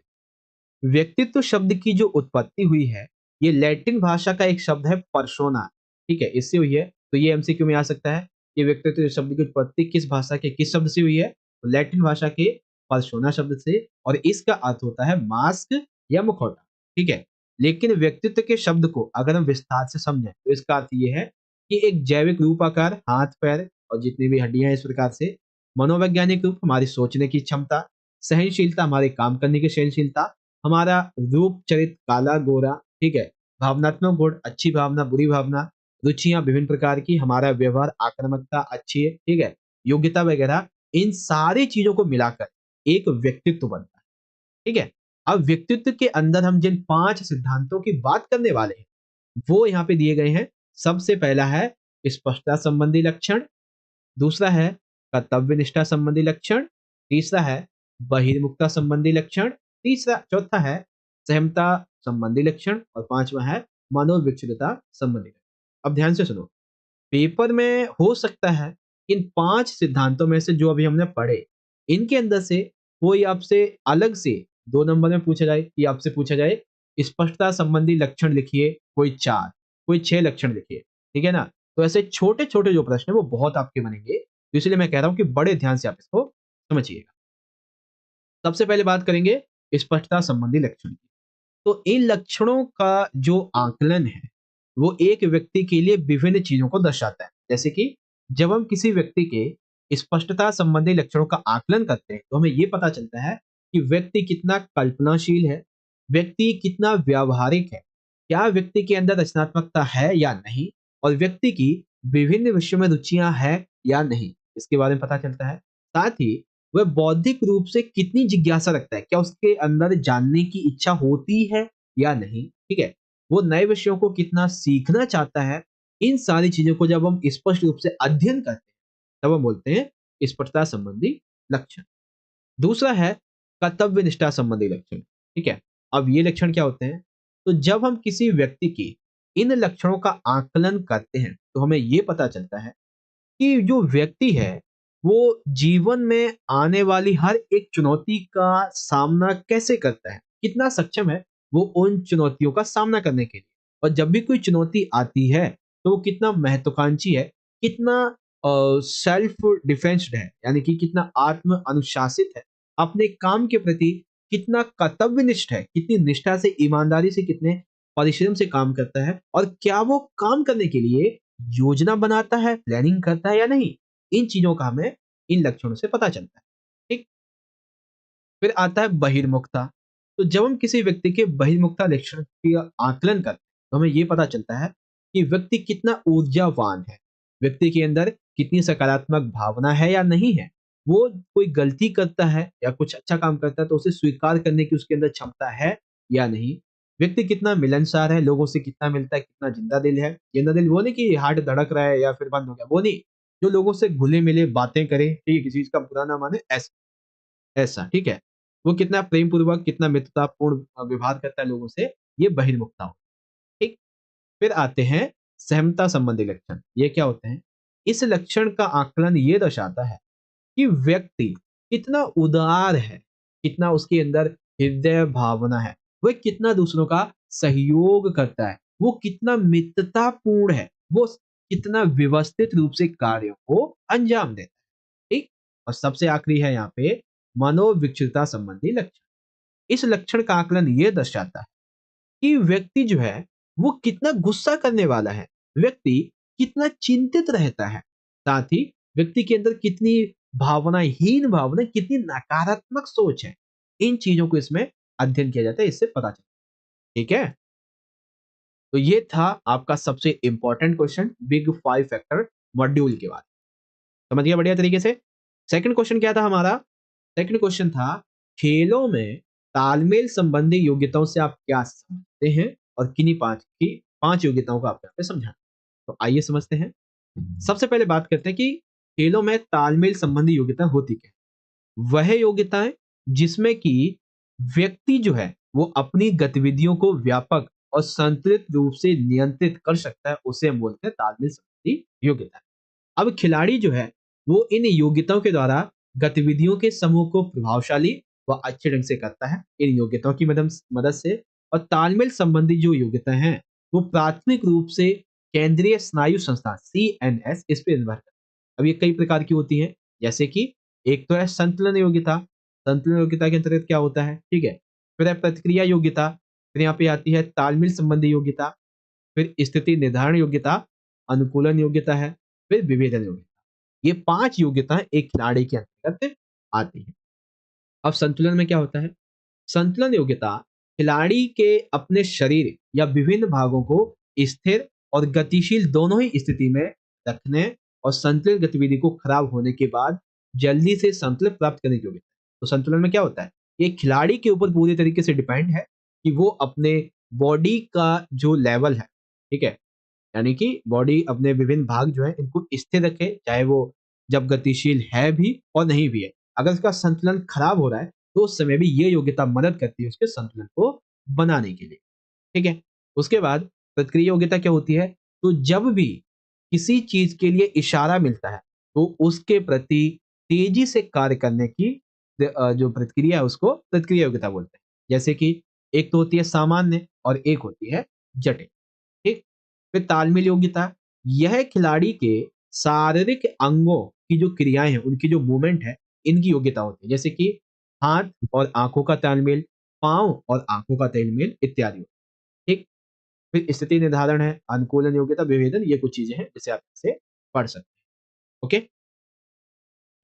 व्यक्तित्व शब्द की जो उत्पत्ति हुई है, ये लैटिन भाषा का एक शब्द है पर्सोना। ठीक है, इससे हुई है। तो ये एमसीक्यू में आ सकता है कि व्यक्तित्व शब्द की उत्पत्ति किस भाषा के किस शब्द से हुई है? तो लैटिन भाषा के पर्सोना शब्द से, और इसका अर्थ होता है मास्क या मुखौटा। ठीक है, लेकिन व्यक्तित्व के शब्द को अगर हम विस्तार से समझें, तो इसका अर्थ ये है कि एक जैविक रूप, आकार, हाथ पैर और जितनी भी हड्डियां हैं, इस प्रकार से मनोवैज्ञानिक रूप, हमारी सोचने की क्षमता, सहनशीलता, हमारे काम करने की सहनशीलता, हमारा रूप चरित्र, काला गोरा, ठीक है, भावनात्मक गुण, अच्छी भावना, बुरी भावना, रुचियां विभिन्न प्रकार की, हमारा व्यवहार, आक्रामकता अच्छी है, ठीक है, योग्यता वगैरह, इन सारी चीजों को मिलाकर एक व्यक्तित्व बनता है। ठीक है, अब व्यक्तित्व के अंदर हम जिन 5 सिद्धांतों की बात करने वाले हैं, वो यहाँ पे दिए गए हैं। सबसे पहला है स्पष्टता संबंधी लक्षण, दूसरा है कर्तव्य निष्ठा संबंधी लक्षण, तीसरा है बहिर्मुखता संबंधी लक्षण, तीसरा चौथा है सहमता संबंधी लक्षण और पांचवा है मनोविक्षिप्तता संबंधी लक्षण। अब ध्यान से सुनो, पेपर में हो सकता है इन 5 सिद्धांतों में से जो अभी हमने पढ़े, इनके अंदर से कोई आपसे अलग से 2 नंबर में पूछा जाए, कि आपसे पूछा जाए स्पष्टता संबंधी लक्षण लिखिए, कोई 4, कोई 6 लक्षण लिखिए। ठीक है ना, तो ऐसे छोटे छोटे जो प्रश्न है वो बहुत आपके बनेंगे, तो इसलिए मैं कह रहा हूं कि बड़े ध्यान से आप इसको समझिएगा। सबसे पहले बात करेंगे स्पष्टता संबंधी लक्षण की। तो इन लक्षणों का जो आकलन है, वो एक व्यक्ति के लिए विभिन्न चीजों को दर्शाता है। जैसे कि जब हम किसी व्यक्ति के स्पष्टता संबंधी लक्षणों का आकलन करते हैं, तो हमें ये पता चलता है कि व्यक्ति कितना कल्पनाशील है, व्यक्ति कितना व्यावहारिक है, क्या व्यक्ति के अंदर रचनात्मकता है या नहीं, और व्यक्ति की विभिन्न विषयों में रुचियां हैं या नहीं, इसके बारे में पता चलता है। साथ ही वह बौद्धिक रूप से कितनी जिज्ञासा रखता है, क्या उसके अंदर जानने की इच्छा होती है या नहीं, ठीक है, वो नए विषयों को कितना सीखना चाहता है। इन सारी चीजों को जब हम स्पष्ट रूप से अध्ययन करते हैं, तब हम बोलते हैं स्पष्टता संबंधी लक्षण। दूसरा है कर्तव्य निष्ठा संबंधी लक्षण। ठीक है, अब ये लक्षण क्या होते हैं? तो जब हम किसी व्यक्ति की इन लक्षणों का आकलन करते हैं, तो हमें ये पता चलता है कि जो व्यक्ति है, वो जीवन में आने वाली हर एक चुनौती का सामना कैसे करता है, कितना सक्षम है वो उन चुनौतियों का सामना करने के लिए। और जब भी कोई चुनौती आती है, तो वो कितना महत्वाकांक्षी है, कितना सेल्फ डिफेंस्ड है, यानी कि कितना आत्म अनुशासित है, अपने काम के प्रति कितना कर्तव्यनिष्ठ है, कितनी निष्ठा से, ईमानदारी से कितने परिश्रम से काम करता है और क्या वो काम करने के लिए योजना बनाता है, प्लानिंग करता है या नहीं। इन चीजों का हमें इन लक्षणों से पता चलता है। ठीक। फिर आता है बहिर्मुखता। तो जब हम किसी व्यक्ति के बहिर्मुखता लक्षण का आकलन करते हैं तो हमें ये पता चलता है कि व्यक्ति कितना ऊर्जावान है, व्यक्ति के अंदर कितनी सकारात्मक भावना है या नहीं है, वो कोई गलती करता है या कुछ अच्छा काम करता है तो उसे स्वीकार करने की उसके अंदर क्षमता है या नहीं, व्यक्ति कितना मिलनसार है, लोगों से कितना मिलता है, कितना जिंदा दिल है। जिंदा दिल वो नहीं कि हार्ट धड़क रहा है या फिर बंद हो गया, वो नहीं, जो लोगों से घुले मिले बातें करे, ठीक है, किसी चीज का बुरा ना माने, ऐसा ऐसा, ठीक है। वो कितना प्रेम पूर्वक, कितना मित्रतापूर्ण व्यवहार करता है लोगों से, ये बहिर्मुखता हो। ठीक। फिर आते हैं सहमता संबंधी लक्षण। ये क्या होते हैं? इस लक्षण का आकलन ये दर्शाता है कि व्यक्ति कितना उदार है, कितना उसके अंदर हृदय भावना है, वह कितना दूसरों का सहयोग करता है, वो कितना मित्रतापूर्ण है, वो कितना व्यवस्थित रूप से कार्यों को अंजाम देता है। ठीक। और सबसे आखिरी है यहाँ पे मनोविक्षिप्तता संबंधी लक्षण। इस लक्षण का आकलन ये दर्शाता है कि व्यक्ति जो है वो कितना गुस्सा करने वाला है, व्यक्ति कितना चिंतित रहता है, साथ ही व्यक्ति के अंदर कितनी भावनाहीन भावना, कितनी नकारात्मक सोच है। इन चीजों को इसमें अध्ययन किया जाता है, इससे पता चलता है। ठीक है। तो ये था आपका सबसे important question big five factor module के बाद। समझ गया बढ़िया तरीके से। सेकंड क्वेश्चन क्या था हमारा? सेकंड क्वेश्चन था खेलों में तालमेल संबंधी योग्यताओं से आप क्या समझते हैं और किन्हीं पांच योग्यताओं को आप यहाँ पे समझाना। तो आइए समझते हैं। सबसे पहले बात करते हैं कि खेलों में तालमेल संबंधी योग्यता होती क्या है। वह योग्यताएं जिसमें कि व्यक्ति जो है वो अपनी गतिविधियों को व्यापक और संतुलित रूप से नियंत्रित कर सकता है, उसे हम बोलते हैं तालमेल संबंधी योग्यता। अब खिलाड़ी जो है वो इन योग्यताओं के द्वारा गतिविधियों के समूह को प्रभावशाली व अच्छे ढंग से करता है। इन योग्यताओं की मदद से। और तालमेल संबंधी जो योग्यताएं हैं वो प्राथमिक रूप से केंद्रीय स्नायु संस्था CNS इस पे निर्भर करता है। अब ये कई प्रकार की होती हैं, जैसे कि एक तो है संतुलन योग्यता। संतुलन योग्यता के अंतर्गत क्या होता है, ठीक है। फिर है प्रतिक्रिया योग्यता, फिर यहाँ पे आती है तालमेल संबंधी योग्यता, फिर स्थिति निर्धारण योग्यता, अनुकूलन योग्यता है, फिर विभेदन योग्यता। ये 5 योग्यताएं एक खिलाड़ी के अंतर्गत आती है। अब संतुलन में क्या होता है? संतुलन योग्यता खिलाड़ी के अपने शरीर या विभिन्न भागों को स्थिर और गतिशील दोनों ही स्थिति में रखने और संतुलित गतिविधि को खराब होने के बाद जल्दी से संतुलन प्राप्त करने की योग्यता। तो संतुलन में क्या होता है? ये खिलाड़ी के ऊपर पूरी तरीके से डिपेंड है कि वो अपने बॉडी का जो लेवल है, ठीक है, यानी कि बॉडी अपने विभिन्न भाग जो है इनको स्थिर रखे, चाहे वो जब गतिशील है भी और नहीं भी है। अगर उसका संतुलन खराब हो रहा है तो उस समय भी ये योग्यता मदद करती है उसके संतुलन को बनाने के लिए। ठीक है। उसके बाद प्रतिक्रिया योग्यता क्या होती है? तो जब भी किसी चीज के लिए इशारा मिलता है तो उसके प्रति तेजी से कार्य करने की जो प्रतिक्रिया है उसको प्रतिक्रिया योग्यता बोलते हैं। जैसे कि एक तो होती है सामान्य और एक होती है जटिल। ठीक। फिर तालमेल योग्यता, यह खिलाड़ी के शारीरिक अंगों की जो क्रियाएं हैं, उनकी जो मूवमेंट है, इनकी योग्यता होती है। जैसे कि हाथ और आंखों का तालमेल, पांव और आंखों का तालमेल इत्यादि। ठीक। फिर स्थिति निर्धारण है, अनुकूलन योग्यता, विभेदन, ये कुछ चीजें हैं जिसे आप इसे पढ़ सकते हैं। ओके।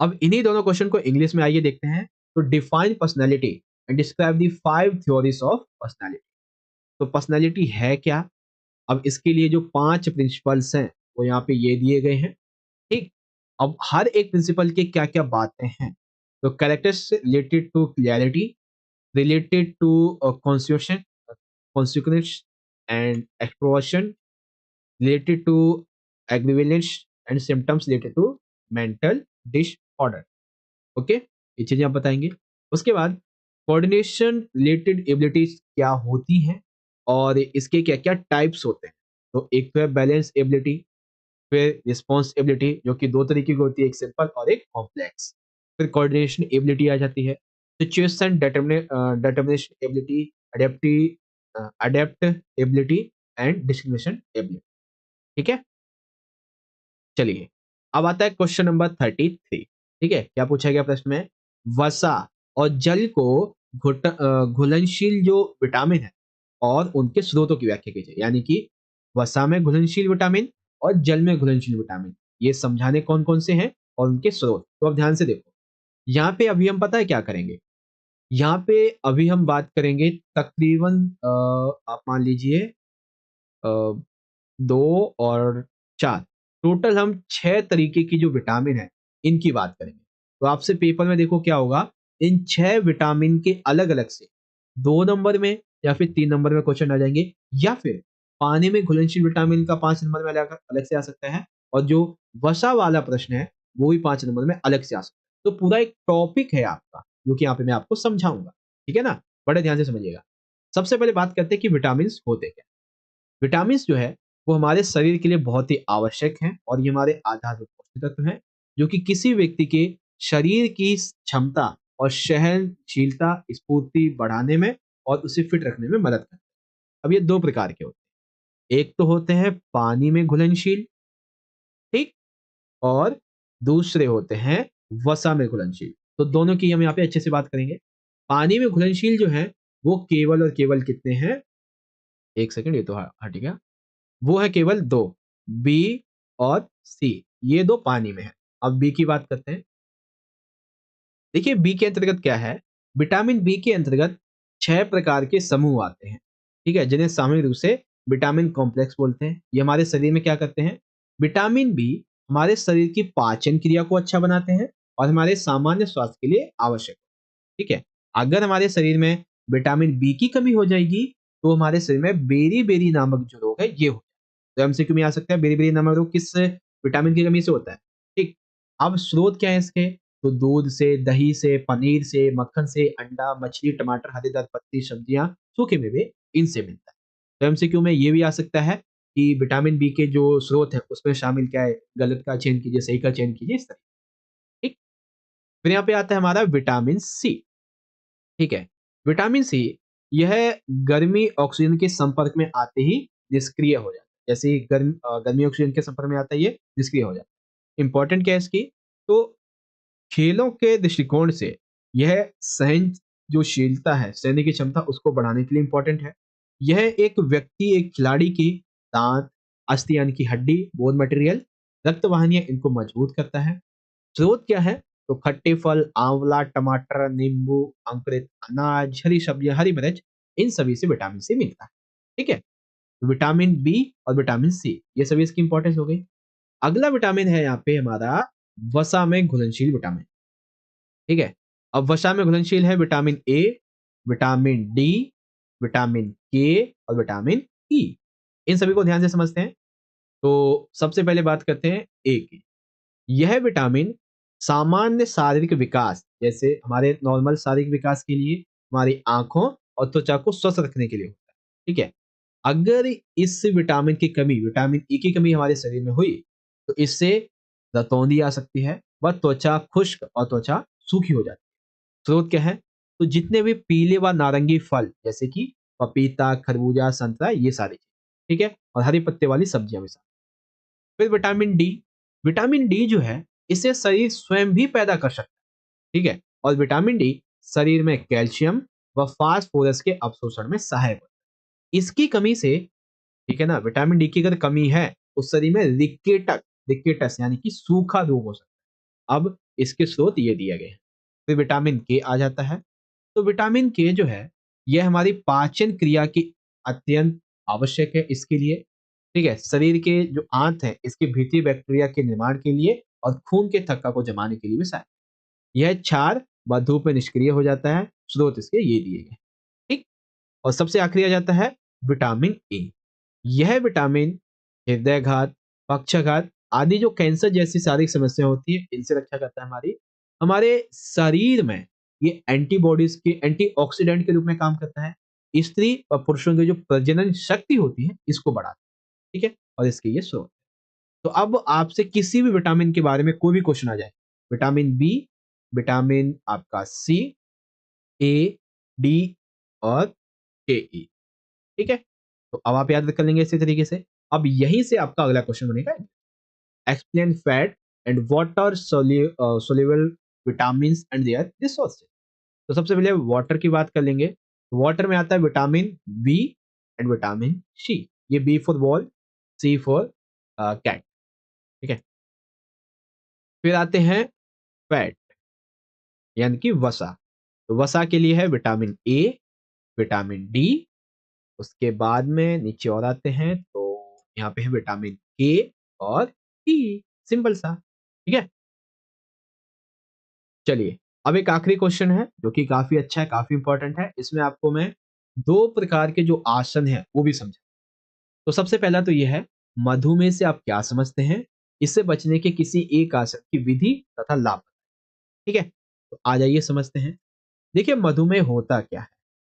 अब इन्हीं दोनों क्वेश्चन को इंग्लिश में आइए देखते हैं। तो define personality and describe the 5 theories of personality. तो पर्सनैलिटी है क्या? अब इसके लिए जो 5 प्रिंसिपल्स हैं वो यहाँ पे ये दिए गए हैं। ठीक। अब हर एक प्रिंसिपल के क्या क्या बातें हैं। तो characters related to clarity, related to constitution consequence and extroversion, related to aggravaleness and symptoms related to mental disorder। Okay, ये चीजें आप बताएंगे। उसके बाद कोऑर्डिनेशन रिलेटेड एबिलिटीज क्या होती हैं और इसके क्या क्या टाइप्स होते हैं। तो एक तो है बैलेंस एबिलिटी, फिर रिस्पॉन्स एबिलिटी जो कि दो तरीके की होती है, एक सिंपल और एक कॉम्प्लेक्स। फिर कोऑर्डिनेशन एबिलिटी आ जाती है, situation determination ability, adapt ability and discrimination ability. ठीक है। चलिए, अब आता है क्वेश्चन नंबर 33। ठीक है, क्या पूछा गया प्रश्न में? वसा और जल को घुलनशील जो विटामिन है और उनके स्रोतों की व्याख्या कीजिए, यानी कि वसा में घुलनशील विटामिन और जल में घुलनशील विटामिन, ये समझाने कौन कौन से हैं और उनके स्रोत। तो अब ध्यान से देखो, यहाँ पे अभी हम पता है क्या करेंगे, यहाँ पे अभी हम बात करेंगे तकरीबन आप मान लीजिए 2 और 4, टोटल हम 6 तरीके की जो विटामिन है इनकी बात करेंगे। तो आपसे पेपर में देखो क्या होगा, इन 6 विटामिन के अलग अलग से 2 नंबर में या फिर 3 नंबर में क्वेश्चन आ जाएंगे, या फिर पानी में घुलनशील विटामिन का 5 नंबर में अलग अलग से आ सकता है, और जो वसा वाला प्रश्न है वो भी 5 नंबर में अलग से आ सकता है। तो पूरा एक टॉपिक है आपका, जो कि यहाँ पे मैं आपको समझाऊंगा, ठीक है ना, बड़े ध्यान से समझिएगा। सबसे पहले बात करते हैं कि विटामिन होते क्या। विटामिन जो है वो हमारे शरीर के लिए बहुत ही आवश्यक हैं, और ये हमारे आधारभूत पोषक तत्व हैं, जो कि किसी व्यक्ति के शरीर की क्षमता और सहनशीलता, स्फूर्ति बढ़ाने में और उसे फिट रखने में मदद करते हैं। अब ये 2 प्रकार के होते हैं, एक तो होते हैं पानी में घुलनशील, ठीक, और दूसरे होते हैं वसा में घुलनशील। तो दोनों की हम यहाँ पे अच्छे से बात करेंगे। पानी में घुलनशील जो है वो केवल और केवल कितने हैं, एक सेकंड, ये तो हट गया, वो है केवल 2, बी और सी, ये 2 पानी में है। अब बी की बात करते हैं। देखिए बी के अंतर्गत क्या है, विटामिन बी के अंतर्गत 6 प्रकार के समूह आते हैं, ठीक है, जिन्हें सामूहिक रूप से विटामिन कॉम्प्लेक्स बोलते हैं। ये हमारे शरीर में क्या करते हैं, विटामिन बी हमारे शरीर की पाचन क्रिया को अच्छा बनाते हैं और हमारे सामान्य स्वास्थ्य के लिए आवश्यक है, ठीक है। अगर हमारे शरीर में विटामिन बी की कमी हो जाएगी तो हमारे शरीर में बेरी बेरी नामक जो रोग है ये हो, तो एमसीक्यू में आ सकता है बेरी बेरी नामक रोग किस विटामिन की कमी से होता है, ठीक। अब स्रोत क्या है इसके, तो दूध से, दही से, पनीर से, मक्खन से, अंडा, मछली, टमाटर, हरेदार पत्ती, सब्जियां, सूखे मेवे, इनसे मिलता है। तो एमसीक्यू में ये भी आ सकता है कि विटामिन बी के जो स्रोत है उसमें शामिल क्या है, गलत का चयन कीजिए, सही का चयन कीजिए, इस तरह, ठीक। फिर यहाँ पे आता है हमारा विटामिन सी, ठीक है। विटामिन सी यह गर्मी ऑक्सीजन के संपर्क में आते ही निष्क्रिय हो जाता है, जैसे ही गर्मी ऑक्सीजन के संपर्क में आता है ये निष्क्रिय हो जाता है। इंपॉर्टेंट क्या है इसकी, तो खेलों के दृष्टिकोण से यह सहन जो शीलता है, सहने की क्षमता, उसको बढ़ाने के लिए इंपॉर्टेंट है। यह एक खिलाड़ी की दांत, अस्थि यानी कि हड्डी, बोन मटेरियल, रक्त वाहिनियां, इनको मजबूत करता है। स्रोत क्या है, तो खट्टे फल, आंवला, टमाटर, नींबू, अंकुरित अनाज, हरी सब्जियां, हरी मिर्च, इन सभी से विटामिन सी मिलता है, ठीक है। तो विटामिन बी और विटामिन सी, ये सभी इसकी इंपॉर्टेंस हो गई। अगला विटामिन है यहाँ पे हमारा वसा में घुलनशील विटामिन, ठीक है। अब वसा में घुलनशील है vitamin A, vitamin D, vitamin के और विटामिन ई। इन सभी को ध्यान से समझते हैं। तो सबसे पहले बात करते हैं ए की। यह विटामिन सामान्य शारीरिक विकास, जैसे हमारे नॉर्मल शारीरिक विकास के लिए, हमारी आंखों और त्वचा को स्वस्थ रखने के लिए होता है, ठीक है। अगर इस विटामिन की कमी, विटामिन ई की कमी हमारे शरीर में हुई तो इससे रतौंधी आ सकती है, व त्वचा खुश्क और त्वचा सूखी हो जाती है। स्रोत क्या है, तो जितने भी पीले व नारंगी फल, जैसे कि पपीता, खरबूजा, संतरा, ये सारी चीजें, ठीक है, और हरी पत्ते वाली सब्जियां भी साथ। फिर विटामिन डी, विटामिन डी जो है इसे शरीर स्वयं भी पैदा कर सकता है, ठीक है, और विटामिन डी शरीर में कैल्शियम व फास्फोरस के अवशोषण में सहायक होता है। इसकी कमी से, ठीक है ना, विटामिन डी की अगर कमी है तो शरीर में रिकेटस यानी कि सूखा रोग हो सकता है। अब इसके स्रोत ये दिए गए हैं। फिर विटामिन के आ जाता है। तो विटामिन के जो है यह हमारी पाचन क्रिया की अत्यंत आवश्यक है इसके लिए, ठीक है। शरीर के जो आंत है इसके भीतरी बैक्टीरिया के निर्माण के लिए और खून के थक्का को जमाने के लिए भी सहायक। यह क्षार व धूप में निष्क्रिय हो जाता है। स्रोत इसके ये दिए गए, ठीक। और सबसे आखिरी आ जाता है विटामिन ए। यह विटामिन हृदयघात, पक्षाघात आदि जो कैंसर जैसी शारीरिक समस्या होती है इनसे रक्षा करता है हमारी। हमारे शरीर में ये एंटीबॉडीज के एंटीऑक्सीडेंट के रूप में काम करता है। स्त्री और पुरुषों की जो प्रजनन शक्ति होती है इसको बढ़ाता है, ठीक है, और इसके ये स्रोत। तो अब आपसे किसी भी विटामिन के बारे में कोई भी क्वेश्चन आ जाए, विटामिन बी, विटामिन आपका सी, ए, डी और के ई, ठीक है। तो अब आप याद कर लेंगे इसी तरीके से। अब यहीं से आपका अगला क्वेश्चन बनेगा, explain fat and water soluble vitamin and their resources. तो सबसे पहले वाटर की बात कर लेंगे। वाटर में आता है vitamin B and vitamin C. ये B for ball, C for cat, ठीक है। फिर आते हैं फैट यानी कि वसा। तो वसा के लिए है विटामिन ए, विटामिन डी, उसके बाद में नीचे और आते हैं तो यहाँ पे है विटामिन के और ई, सिंपल सा, ठीक है। चलिए अब एक आखिरी क्वेश्चन है जो कि काफी अच्छा है, काफी इंपॉर्टेंट है। इसमें आपको मैं 2 प्रकार के जो आसन है वो भी समझा। तो सबसे पहला तो यह है, मधुमेह से आप क्या समझते हैं, इससे बचने के किसी एक आसन की विधि तथा लाभ, ठीक है। तो आ जाइए समझते हैं। देखिए मधुमेह होता क्या है।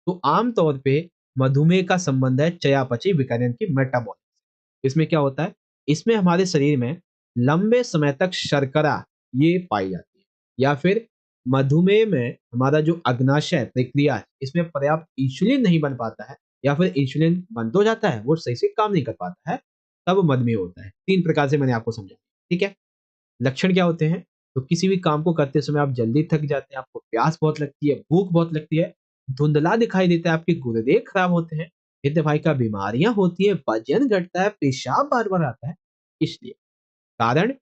तो आमतौर पे मधुमेह का संबंध है चयापचय विकार यानी कि मेटाबॉलिज्म। इसमें क्या होता है, इसमें हमारे शरीर में लंबे समय तक शर्करा ये पाई जाती है, या फिर मधुमेह में हमारा जो अग्नाशय प्रक्रिया है इसमें पर्याप्त इंसुलिन नहीं बन पाता है, या फिर इंसुलिन बंद हो जाता है, वो सही से काम नहीं कर पाता है, तब मधुमेह होता है। 3 प्रकार से मैंने आपको समझा, ठीक है। लक्षण क्या होते हैं, तो किसी भी काम को करते समय आप जल्दी थक जाते हैं, आपको प्यास बहुत लगती है, भूख बहुत लगती है, धुंधला दिखाई देता है, आपके गुर्दे खराब होते हैं, हृदय वाहिका का बीमारियां होती है, वजन घटता है, पेशाब बार बार आता है। इसलिए कारण,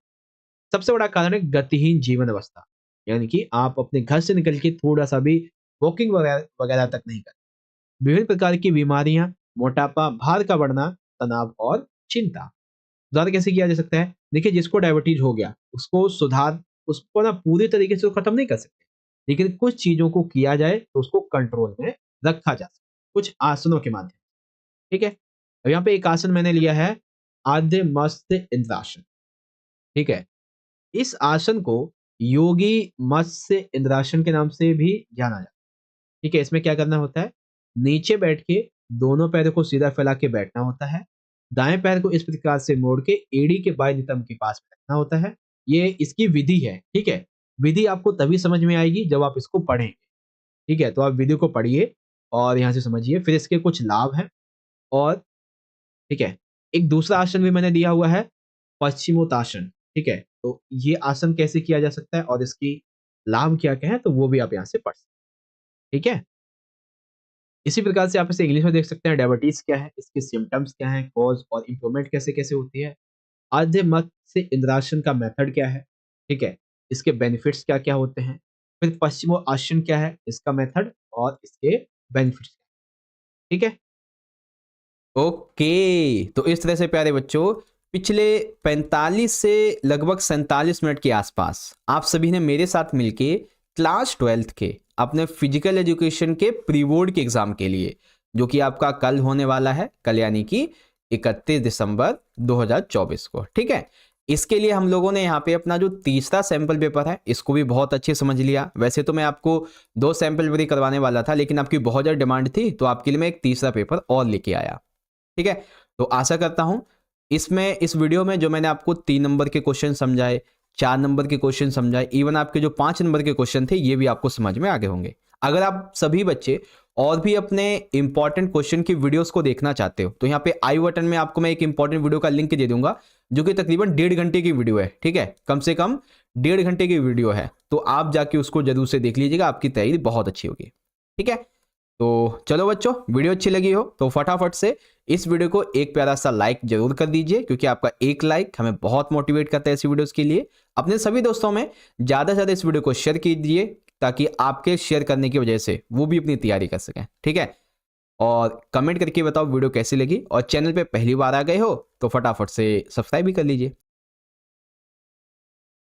सबसे बड़ा कारण है गतिहीन जीवन अवस्था, यानी कि आप अपने घर से निकल के थोड़ा सा भी वॉकिंग वगैरह वगैरह तक नहीं करते। विभिन्न प्रकार की बीमारियां, मोटापा, भार का बढ़ना, तनाव और चिंता। सुधार कैसे किया जा सकता है, देखिए जिसको डायबिटीज हो गया उसको सुधार, उसको ना पूरी तरीके से तो खत्म नहीं कर सकते, लेकिन कुछ चीजों को किया जाए तो उसको कंट्रोल में रखा जा सकता है, कुछ आसनों के माध्यम, ठीक है। अब यहाँ पे एक आसन मैंने लिया है, आद्य मत्स्य इंद्रासन, ठीक है। इस आसन को योगी मत्स्य इंद्रासन के नाम से भी जाना जाता है, ठीक है। इसमें क्या करना होता है, नीचे बैठ के दोनों पैरों को सीधा फैला के बैठना होता है, दाएं पैर को इस प्रकार से मोड़ के एड़ी के बाएं नितंब के पास में रखना होता है। ये इसकी विधि है, ठीक है। विधि आपको तभी समझ में आएगी जब आप इसको पढ़ेंगे, ठीक है। तो आप विधि को पढ़िए और यहाँ से समझिए, फिर इसके कुछ लाभ हैं और, ठीक है। एक दूसरा आसन भी मैंने दिया हुआ है, पश्चिमोत्तासन, ठीक है। तो ये आसन कैसे किया जा सकता है और इसकी लाभ क्या क्या है, तो वो भी आप यहाँ से पढ़ सकते हैं, ठीक है। इसी प्रकार से आप इसे इंग्लिश में देख सकते हैं, डायबिटीज क्या है, इसके सिम्टम्स क्या है, कॉज और इम्प्रूवमेंट कैसे कैसे होती है, आद्य मत से इंद्रासन का मेथड क्या है, ठीक है, इसके बेनिफिट्स क्या क्या होते हैं, फिर पश्चिमो आसन क्या है, इसका मेथड और इसके बेनिफिट्स, ठीक है। ओके, तो इस तरह से प्यारे बच्चों पिछले 45 से लगभग 47 मिनट के आसपास आप सभी ने मेरे साथ मिलके क्लास 12th के अपने फिजिकल एजुकेशन के प्री बोर्ड के एग्जाम के लिए, जो कि आपका कल होने वाला है, कल यानी कि 31 दिसंबर 2024 को, ठीक है। इसके लिए हम लोगों ने यहाँ पे अपना जो तीसरा सैंपल पेपर है इसको भी बहुत अच्छे समझ लिया। वैसे तो मैं आपको 2 सैंपल पेपर करवाने वाला था, लेकिन आपकी बहुत ज़्यादा डिमांड थी तो आपके लिए मैं एक तीसरा पेपर और लेके आया, ठीक है। तो आशा करता हूं इसमें, इस वीडियो में जो मैंने आपको 3 नंबर के क्वेश्चन समझाए, 4 नंबर के क्वेश्चन समझाए, इवन आपके जो 5 नंबर के क्वेश्चन थे ये भी आपको समझ में आ गए होंगे। अगर आप सभी बच्चे और भी अपने इंपॉर्टेंट क्वेश्चन की वीडियोस को देखना चाहते हो तो यहाँ पे आई बटन में आपको मैं एक इंपॉर्टेंट वीडियो का लिंक दे दूंगा, जो कि तकरीबन 1.5 घंटे की वीडियो है, ठीक है। कम से कम 1.5 घंटे की वीडियो है, तो आप जाके उसको जरूर से देख लीजिएगा, आपकी तैयारी बहुत अच्छी होगी, ठीक है। तो चलो बच्चों, वीडियो अच्छी लगी हो तो फटाफट से इस वीडियो को एक प्यारा सा लाइक जरूर कर दीजिए, क्योंकि आपका एक लाइक हमें बहुत मोटिवेट करता है ऐसी वीडियोस के लिए। अपने सभी दोस्तों में ज़्यादा से ज़्यादा इस वीडियो को शेयर कीजिए, ताकि आपके शेयर करने की वजह से वो भी अपनी तैयारी कर सकें, ठीक है। और कमेंट करके बताओ वीडियो कैसी लगी, और चैनल पे पहली बार आ गए हो तो फटाफट से सब्सक्राइब भी कर लीजिए।